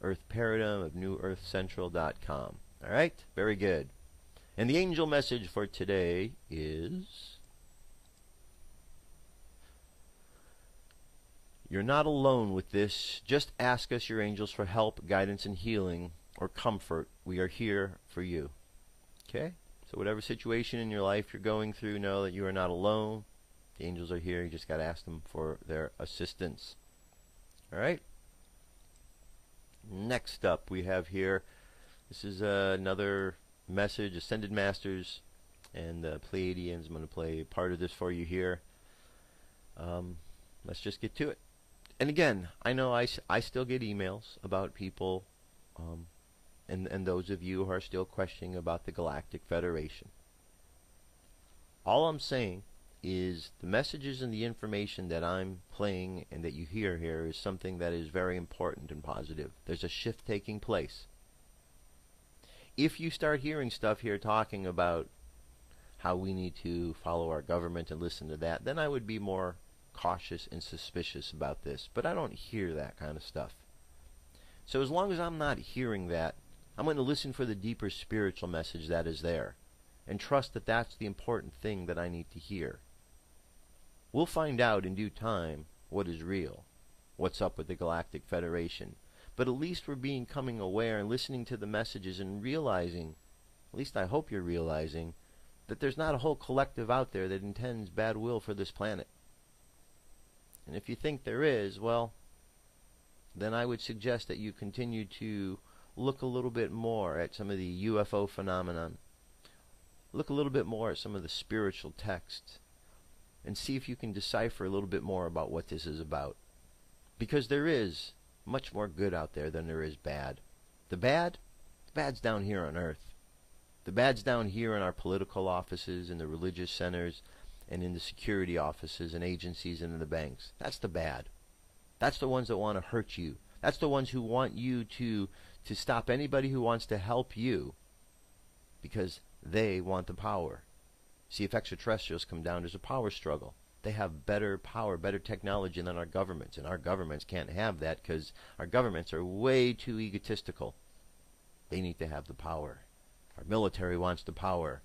Earth Paradigm of NewEarthCentral.com. All right? Very good. And the angel message for today is: you're not alone with this. Just ask us, your angels, for help, guidance, and healing or comfort. We are here for you. Okay? So whatever situation in your life you're going through, know that you are not alone. The angels are here. You just got to ask them for their assistance. All right? Next up we have here, this is another message, Ascended Masters and the Pleiadians. I'm going to play part of this for you here. Let's just get to it. And again, I know I still get emails about people and those of you who are still questioning about the Galactic Federation. All I'm saying is the messages and the information that I'm playing and that you hear here is something that is very important and positive. There's a shift taking place. If you start hearing stuff here talking about how we need to follow our government and listen to that, then I would be more cautious and suspicious about this. But I don't hear that kind of stuff. So as long as I'm not hearing that, I'm going to listen for the deeper spiritual message that is there and trust that that's the important thing that I need to hear. We'll find out in due time what is real, what's up with the Galactic Federation. But at least we're becoming aware and listening to the messages and realizing, at least I hope you're realizing, that there's not a whole collective out there that intends bad will for this planet. And if you think there is, well, then I would suggest that you continue to look a little bit more at some of the UFO phenomenon. Look a little bit more at some of the spiritual texts and see if you can decipher a little bit more about what this is about. Because there is much more good out there than there is bad. The bad's down here on Earth. The bad's down here in our political offices, in the religious centers, and in the security offices and agencies and in the banks. That's the bad. That's the ones that want to hurt you. That's the ones who want you to stop anybody who wants to help you because they want the power. See, if extraterrestrials come down, there's a power struggle. They have better power, better technology than our governments, and our governments can't have that because our governments are way too egotistical. They need to have the power. Our military wants the power.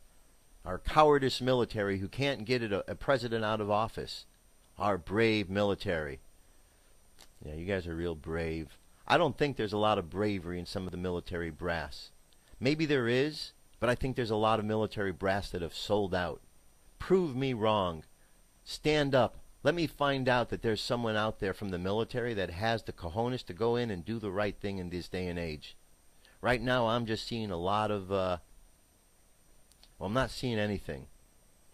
Our cowardice military who can't get a president out of office. Our brave military. Yeah, you guys are real brave. I don't think there's a lot of bravery in some of the military brass. Maybe there is, but I think there's a lot of military brass that have sold out. Prove me wrong. Stand up. Let me find out that there's someone out there from the military that has the cojones to go in and do the right thing in this day and age. Right now I'm just seeing a lot of, well, I'm not seeing anything.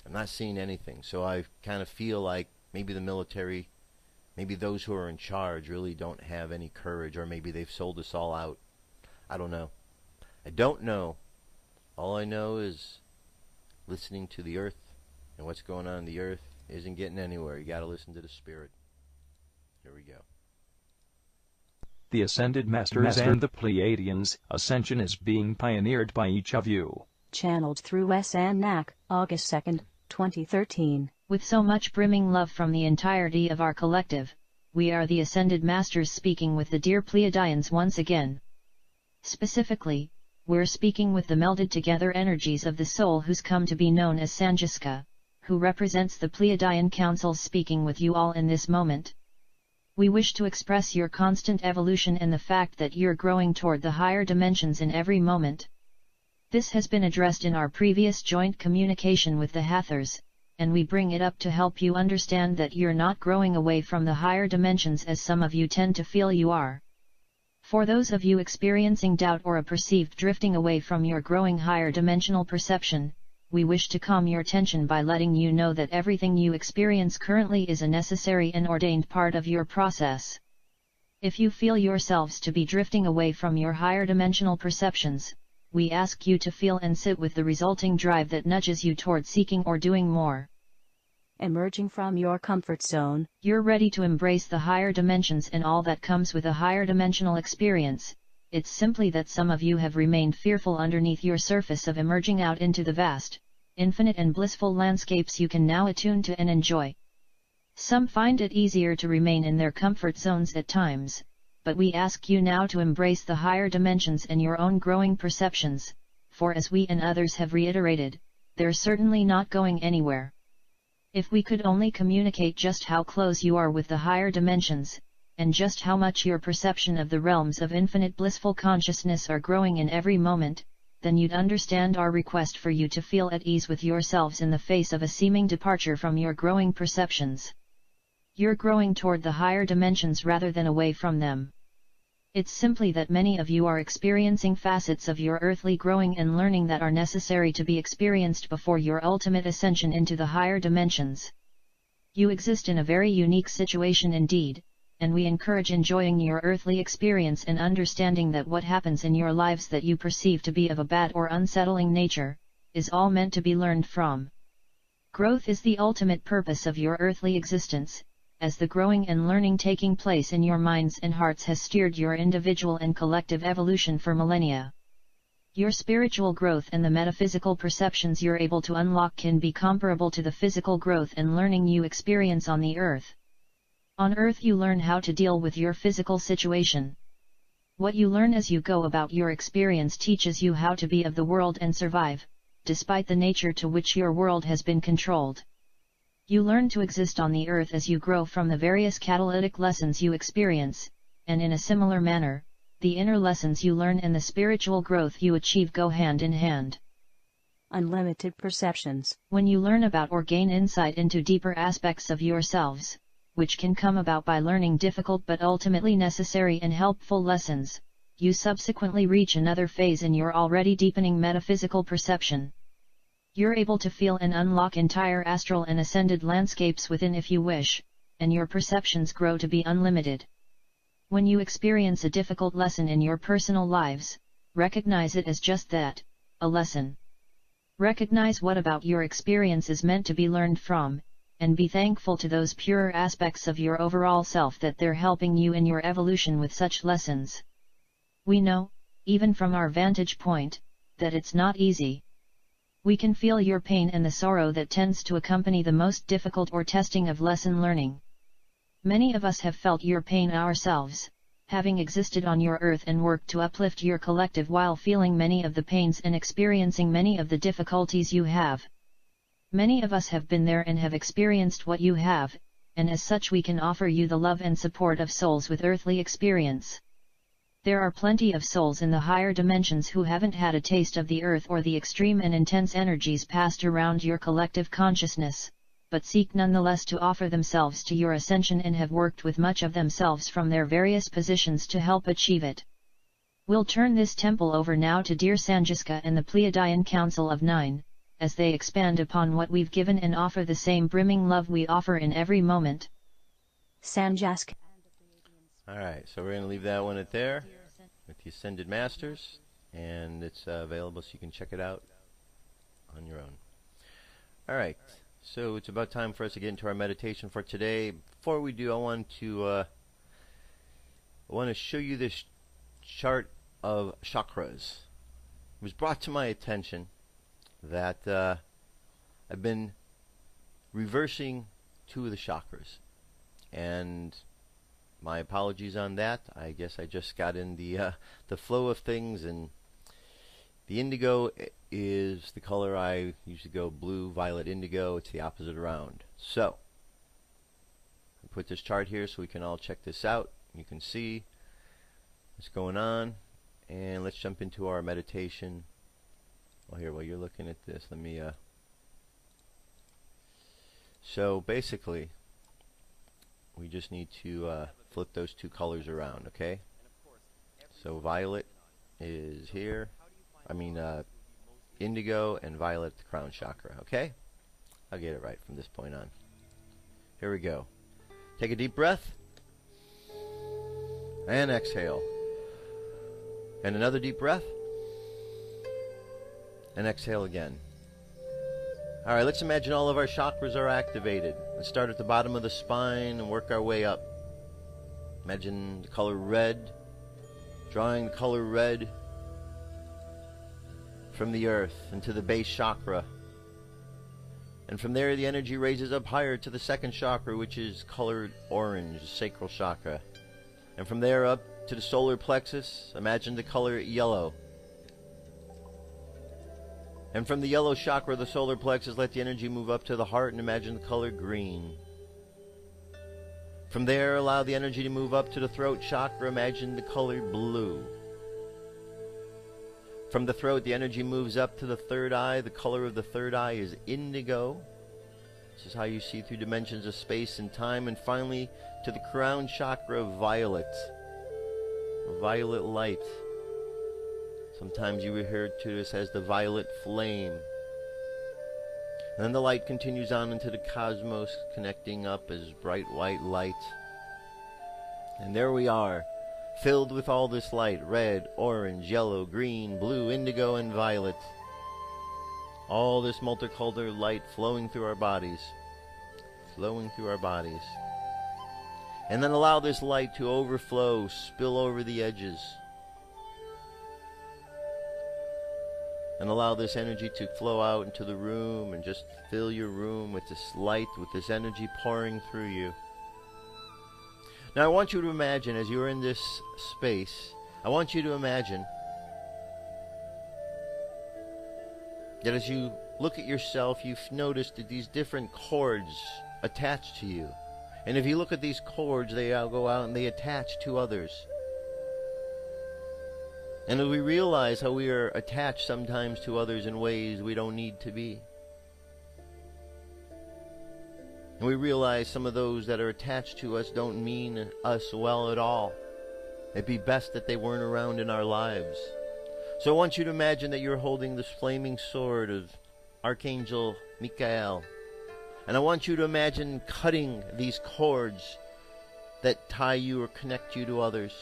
I'm not seeing anything. So I kind of feel like maybe the military, maybe those who are in charge really don't have any courage, or maybe they've sold us all out. I don't know. I don't know. All I know is listening to the earth and what's going on in the earth isn't getting anywhere. You got to listen to the spirit. Here we go. The Ascended Masters and the Pleiadians. Ascension is being pioneered by each of you. Channeled through SNAC, August 2nd, 2013. With so much brimming love from the entirety of our collective, we are the Ascended Masters speaking with the dear Pleiadians once again. Specifically, we're speaking with the melded together energies of the soul who's come to be known as Sanjiska, who represents the Pleiadian councils, speaking with you all in this moment. We wish to express your constant evolution and the fact that you're growing toward the higher dimensions in every moment. This has been addressed in our previous joint communication with the Hathors, and we bring it up to help you understand that you're not growing away from the higher dimensions as some of you tend to feel you are. For those of you experiencing doubt or a perceived drifting away from your growing higher dimensional perception, we wish to calm your tension by letting you know that everything you experience currently is a necessary and ordained part of your process. If you feel yourselves to be drifting away from your higher dimensional perceptions, we ask you to feel and sit with the resulting drive that nudges you toward seeking or doing more. Emerging from your comfort zone, you're ready to embrace the higher dimensions and all that comes with a higher dimensional experience. It's simply that some of you have remained fearful underneath your surface of emerging out into the vast, infinite and blissful landscapes you can now attune to and enjoy. Some find it easier to remain in their comfort zones at times, but we ask you now to embrace the higher dimensions and your own growing perceptions, for as we and others have reiterated, they're certainly not going anywhere. If we could only communicate just how close you are with the higher dimensions, and just how much your perception of the realms of infinite blissful consciousness are growing in every moment, then you'd understand our request for you to feel at ease with yourselves in the face of a seeming departure from your growing perceptions. You're growing toward the higher dimensions rather than away from them. It's simply that many of you are experiencing facets of your earthly growing and learning that are necessary to be experienced before your ultimate ascension into the higher dimensions. You exist in a very unique situation indeed, and we encourage enjoying your earthly experience and understanding that what happens in your lives that you perceive to be of a bad or unsettling nature, is all meant to be learned from. Growth is the ultimate purpose of your earthly existence, as the growing and learning taking place in your minds and hearts has steered your individual and collective evolution for millennia. Your spiritual growth and the metaphysical perceptions you're able to unlock can be comparable to the physical growth and learning you experience on the earth. On earth you learn how to deal with your physical situation. What you learn as you go about your experience teaches you how to be of the world and survive, despite the nature to which your world has been controlled. You learn to exist on the earth as you grow from the various catalytic lessons you experience, and in a similar manner, the inner lessons you learn and the spiritual growth you achieve go hand in hand. Unlimited perceptions. When you learn about or gain insight into deeper aspects of yourselves, which can come about by learning difficult but ultimately necessary and helpful lessons, you subsequently reach another phase in your already deepening metaphysical perception. You're able to feel and unlock entire astral and ascended landscapes within if you wish, and your perceptions grow to be unlimited. When you experience a difficult lesson in your personal lives, recognize it as just that, a lesson. Recognize what about your experience is meant to be learned from, and be thankful to those purer aspects of your overall self that they're helping you in your evolution with such lessons. We know, even from our vantage point, that it's not easy. We can feel your pain and the sorrow that tends to accompany the most difficult or testing of lesson learning. Many of us have felt your pain ourselves, having existed on your earth and worked to uplift your collective while feeling many of the pains and experiencing many of the difficulties you have. Many of us have been there and have experienced what you have, and as such we can offer you the love and support of souls with earthly experience. There are plenty of souls in the higher dimensions who haven't had a taste of the earth or the extreme and intense energies passed around your collective consciousness, but seek nonetheless to offer themselves to your ascension and have worked with much of themselves from their various positions to help achieve it. We'll turn this temple over now to dear Sanjiska and the Pleiadian Council of Nine, as they expand upon what we've given and offer the same brimming love we offer in every moment. Sanjiska. Alright, so we're going to leave that one at there with the Ascended Masters, and it's available so you can check it out on your own. Alright, so it's about time for us to get into our meditation for today. Before we do, I want to show you this chart of chakras. It was brought to my attention that I've been reversing 2 of the chakras, and my apologies on that. I guess I just got in the flow of things, and the indigo is the color I usually go blue, violet, indigo. It's the opposite around. So I put this chart here so we can all check this out. You can see what's going on, and let's jump into our meditation. Well, here, while you're looking at this, let me so basically we just need to flip those 2 colors around, okay? So violet is here, indigo and violet, the crown chakra, okay? I'll get it right from this point on. Here we go. Take a deep breath and exhale, and another deep breath and exhale again. Alright, let's imagine all of our chakras are activated. Let's start at the bottom of the spine and work our way up. Imagine the color red, drawing the color red from the earth into the base chakra. And from there the energy raises up higher to the second chakra, which is colored orange, the sacral chakra. And from there up to the solar plexus, imagine the color yellow. And from the yellow chakra, the solar plexus, let the energy move up to the heart and imagine the color green. From there, allow the energy to move up to the throat chakra, imagine the color blue. From the throat, the energy moves up to the third eye. The color of the third eye is indigo. This is how you see through dimensions of space and time. And finally, to the crown chakra, violet. Violet light. Sometimes you refer to this as the violet flame. And then the light continues on into the cosmos, connecting up as bright white light. And there we are, filled with all this light, red, orange, yellow, green, blue, indigo, and violet. All this multicolor light flowing through our bodies. Flowing through our bodies. And then allow this light to overflow, spill over the edges. And allow this energy to flow out into the room and just fill your room with this light, with this energy pouring through you. Now I want you to imagine, as you're in this space, I want you to imagine that as you look at yourself, you've noticed that these different cords attach to you. And if you look at these cords, they all go out and they attach to others. And as we realize how we are attached sometimes to others in ways we don't need to be. And we realize some of those that are attached to us don't mean us well at all. It'd be best that they weren't around in our lives. So I want you to imagine that you're holding this flaming sword of Archangel Michael. And I want you to imagine cutting these cords that tie you or connect you to others.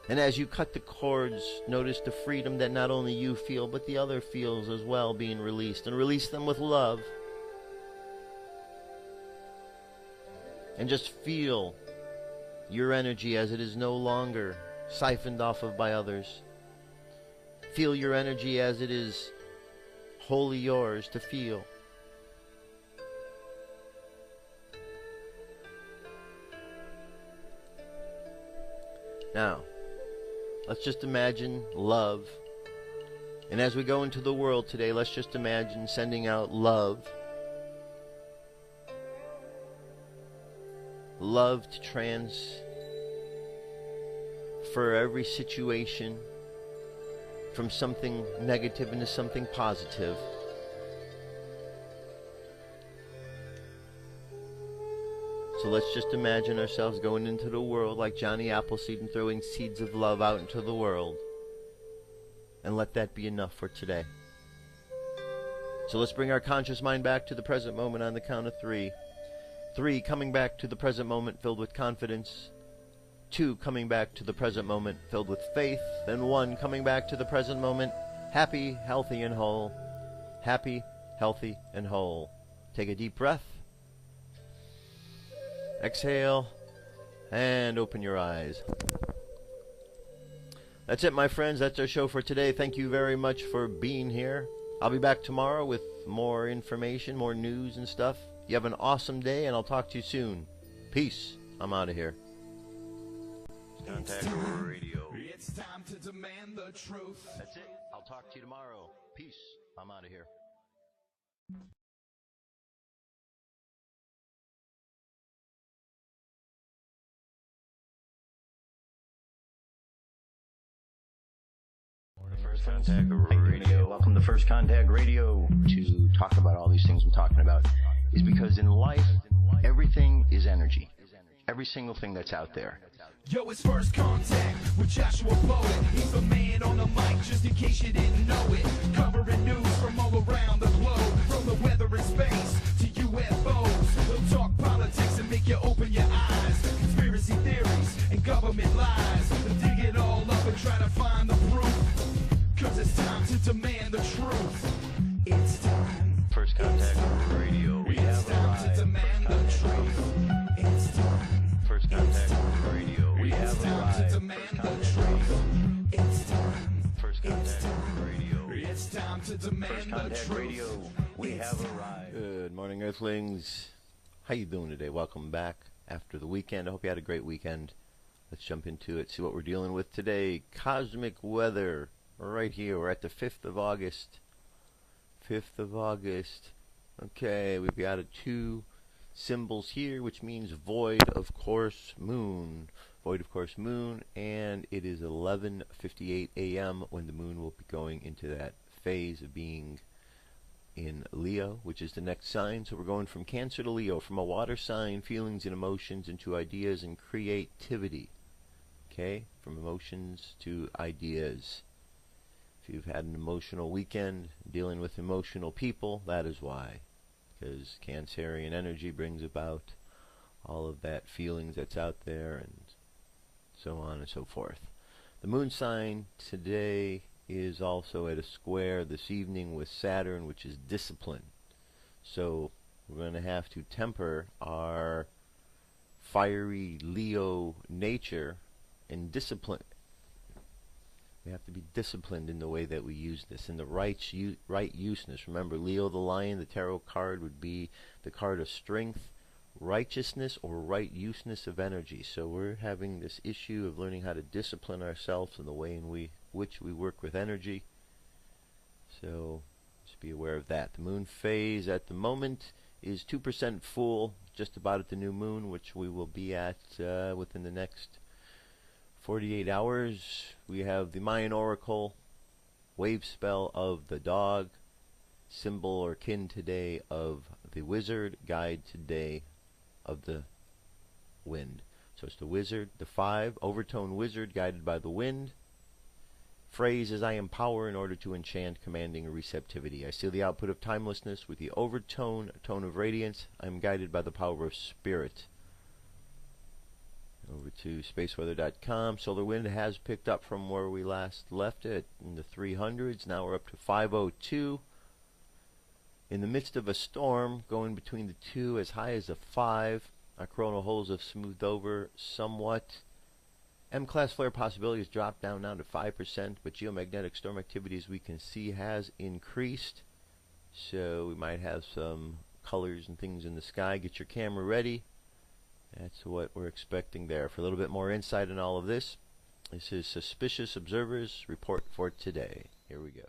And as you cut the cords, notice the freedom that not only you feel, but the other feels as well being released. And release them with love. And just feel your energy as it is no longer siphoned off of by others. Feel your energy as it is wholly yours to feel. Now, let's just imagine love. And as we go into the world today, let's just imagine sending out love. Love to transfer every situation from something negative into something positive. So let's just imagine ourselves going into the world like Johnny Appleseed and throwing seeds of love out into the world. And let that be enough for today. So let's bring our conscious mind back to the present moment on the count of 3. 3, coming back to the present moment filled with confidence. 2, coming back to the present moment filled with faith. And 1, coming back to the present moment happy, healthy, and whole. Happy, healthy, and whole. Take a deep breath. Exhale, and open your eyes. That's it, my friends. That's our show for today. Thank you very much for being here. I'll be back tomorrow with more information, more news and stuff. You have an awesome day, and I'll talk to you soon. Peace. I'm out of here. Contact Radio. It's time to demand the truth. That's it. I'll talk to you tomorrow. Peace. I'm out of here. First Contact Radio. Welcome to First Contact Radio. To talk about all these things I'm talking about is because in life, everything is energy. Every single thing that's out there. Yo, it's First Contact with Joshua Poet. He's the man on the mic, just in case you didn't know it. Covering news from all around the globe, from the weather and space to UFOs. He'll talk politics and make you open your eyes. Conspiracy theories and government lies. He'll dig it all up and try to find the proof. 'Cause it's time to demand the truth. It's time. First Contact Radio. We have time to demand the truth. It's time. First Contact Radio. We have time to demand the truth. It's time. First Contact Radio. It's time to demand the truth. Radio. We have arrived. Good morning, Earthlings. How you doing today? Welcome back after the weekend. I hope you had a great weekend. Let's jump into it. See what we're dealing with today. Cosmic weather. Right here. We're at the 5th of August. 5th of August. Okay, we've got 2 symbols here, which means void, of course, moon. Void, of course, moon. And it is 11:58 a.m. when the moon will be going into that phase of being in Leo, which is the next sign. So we're going from Cancer to Leo, from a water sign, feelings and emotions, into ideas and creativity. Okay? From emotions to ideas. If you've had an emotional weekend dealing with emotional people, that is why. Because Cancerian energy brings about all of that feelings that's out there and so on and so forth. The moon sign today is also at a square this evening with Saturn, which is discipline. So we're going to have to temper our fiery Leo nature and discipline. We have to be disciplined in the way that we use this, in the right useness. Remember, Leo the lion, the tarot card would be the card of strength, righteousness, or right useness of energy. So we're having this issue of learning how to discipline ourselves in the way in which we work with energy. So just be aware of that. The moon phase at the moment is 2% full, just about at the new moon, which we will be at within the next 48 hours. We have the Mayan Oracle, wave spell of the dog, symbol or kin today of the wizard, guide today of the wind. So it's the wizard, the 5, overtone wizard guided by the wind. Phrase is I am power in order to enchant, commanding receptivity. I seal the output of timelessness with the overtone, tone of radiance. I am guided by the power of spirit. Over to spaceweather.com. Solar wind has picked up from where we last left it in the 300s. Now we're up to 502. In the midst of a storm, going between the 2 as high as a 5. Our coronal holes have smoothed over somewhat. M-class flare possibilities dropped down now to 5%, but geomagnetic storm activity, as we can see, has increased. So we might have some colors and things in the sky. Get your camera ready. That's what we're expecting there. For a little bit more insight on all of this, this is Suspicious Observers Report for today. Here we go.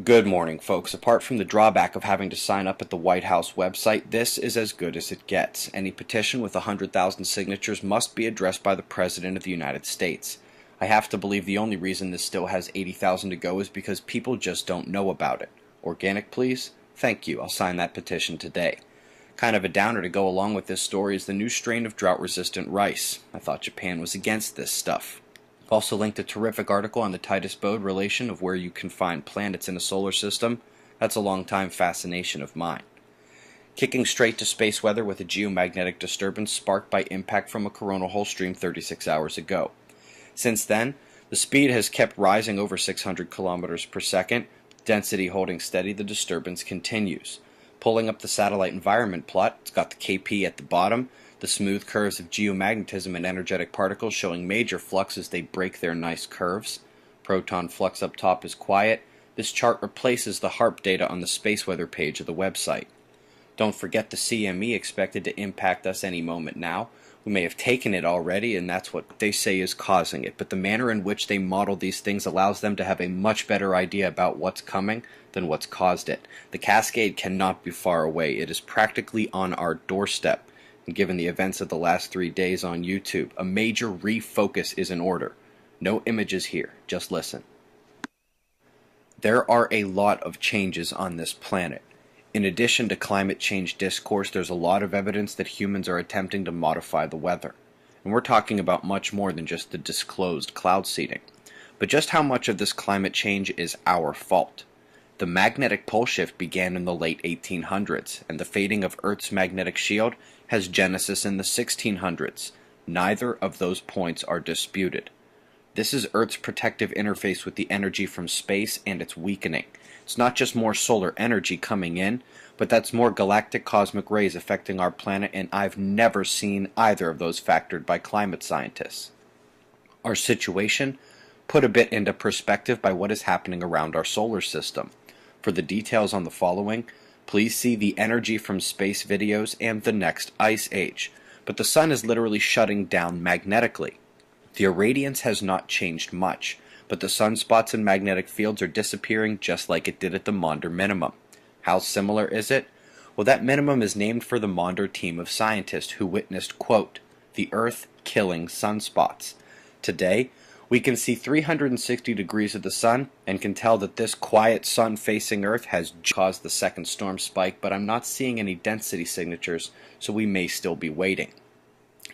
Good morning, folks. Apart from the drawback of having to sign up at the White House website, this is as good as it gets. Any petition with 100,000 signatures must be addressed by the President of the United States. I have to believe the only reason this still has 80,000 to go is because people just don't know about it. Organic, please? Thank you. I'll sign that petition today. Kind of a downer to go along with this story is the new strain of drought-resistant rice. I thought Japan was against this stuff. I've also linked a terrific article on the Titus Bode relation of where you can find planets in a solar system. That's a long-time fascination of mine. Kicking straight to space weather with a geomagnetic disturbance sparked by impact from a coronal hole stream 36 hours ago. Since then, the speed has kept rising over 600 kilometers per second, density holding steady. The disturbance continues. Pulling up the satellite environment plot, it's got the KP at the bottom, the smooth curves of geomagnetism and energetic particles showing major flux as they break their nice curves. Proton flux up top is quiet. This chart replaces the HARP data on the space weather page of the website. Don't forget the CME expected to impact us any moment now. We may have taken it already, and that's what they say is causing it, but the manner in which they model these things allows them to have a much better idea about what's coming than what's caused it. The cascade cannot be far away. It is practically on our doorstep. And given the events of the last 3 days on YouTube, a major refocus is in order. No images here, just listen. There are a lot of changes on this planet. In addition to climate change discourse, there's a lot of evidence that humans are attempting to modify the weather. And we're talking about much more than just the disclosed cloud seeding. But just how much of this climate change is our fault? The magnetic pole shift began in the late 1800s, and the fading of Earth's magnetic shield has genesis in the 1600s. Neither of those points are disputed. This is Earth's protective interface with the energy from space, and it's weakening. It's not just more solar energy coming in, but that's more galactic cosmic rays affecting our planet, and I've never seen either of those factored by climate scientists. Our situation put a bit into perspective by what is happening around our solar system. For the details on the following, please see the Energy from Space videos and the next Ice Age. But the sun is literally shutting down magnetically. The irradiance has not changed much, but the sunspots and magnetic fields are disappearing just like it did at the Maunder minimum. How similar is it? Well, that minimum is named for the Maunder team of scientists who witnessed, quote, the Earth killing sunspots. Today, we can see 360 degrees of the sun and can tell that this quiet sun-facing Earth has caused the second storm spike, but I'm not seeing any density signatures, so we may still be waiting.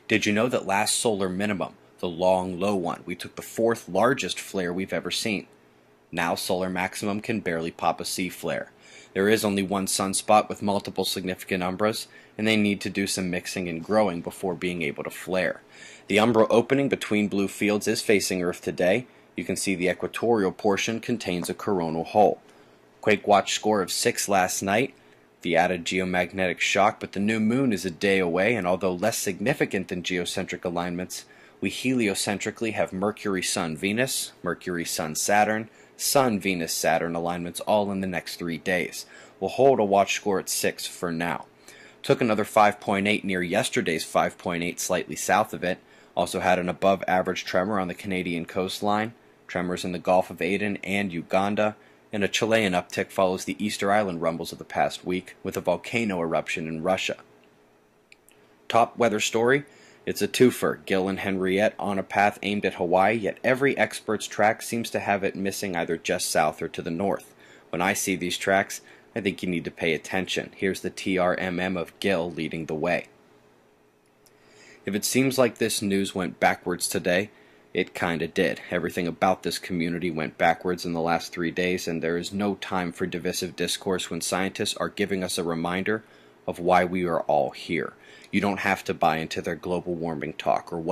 Did you know that last solar minimum, the long low one, we took the 4th largest flare we've ever seen? Now solar maximum can barely pop a C flare. There is only one sunspot with multiple significant umbras, and they need to do some mixing and growing before being able to flare. The umbra opening between blue fields is facing Earth today. You can see the equatorial portion contains a coronal hole. Quake watch score of 6 last night. The added geomagnetic shock, but the new moon is a day away, and although less significant than geocentric alignments, we heliocentrically have Mercury-Sun-Venus, Mercury-Sun-Saturn, Sun-Venus-Saturn alignments all in the next 3 days. We'll hold a watch score at 6 for now. Took another 5.8 near yesterday's 5.8 slightly south of it. Also had an above average tremor on the Canadian coastline, tremors in the Gulf of Aden and Uganda, and a Chilean uptick follows the Easter Island rumbles of the past week with a volcano eruption in Russia. Top weather story, it's a twofer, Gil and Henriette on a path aimed at Hawaii, yet every expert's track seems to have it missing either just south or to the north. When I see these tracks, I think you need to pay attention. Here's the TRMM of Gil leading the way. If it seems like this news went backwards today, it kinda did. Everything about this community went backwards in the last 3 days, and there is no time for divisive discourse when scientists are giving us a reminder of why we are all here. You don't have to buy into their global warming talk or what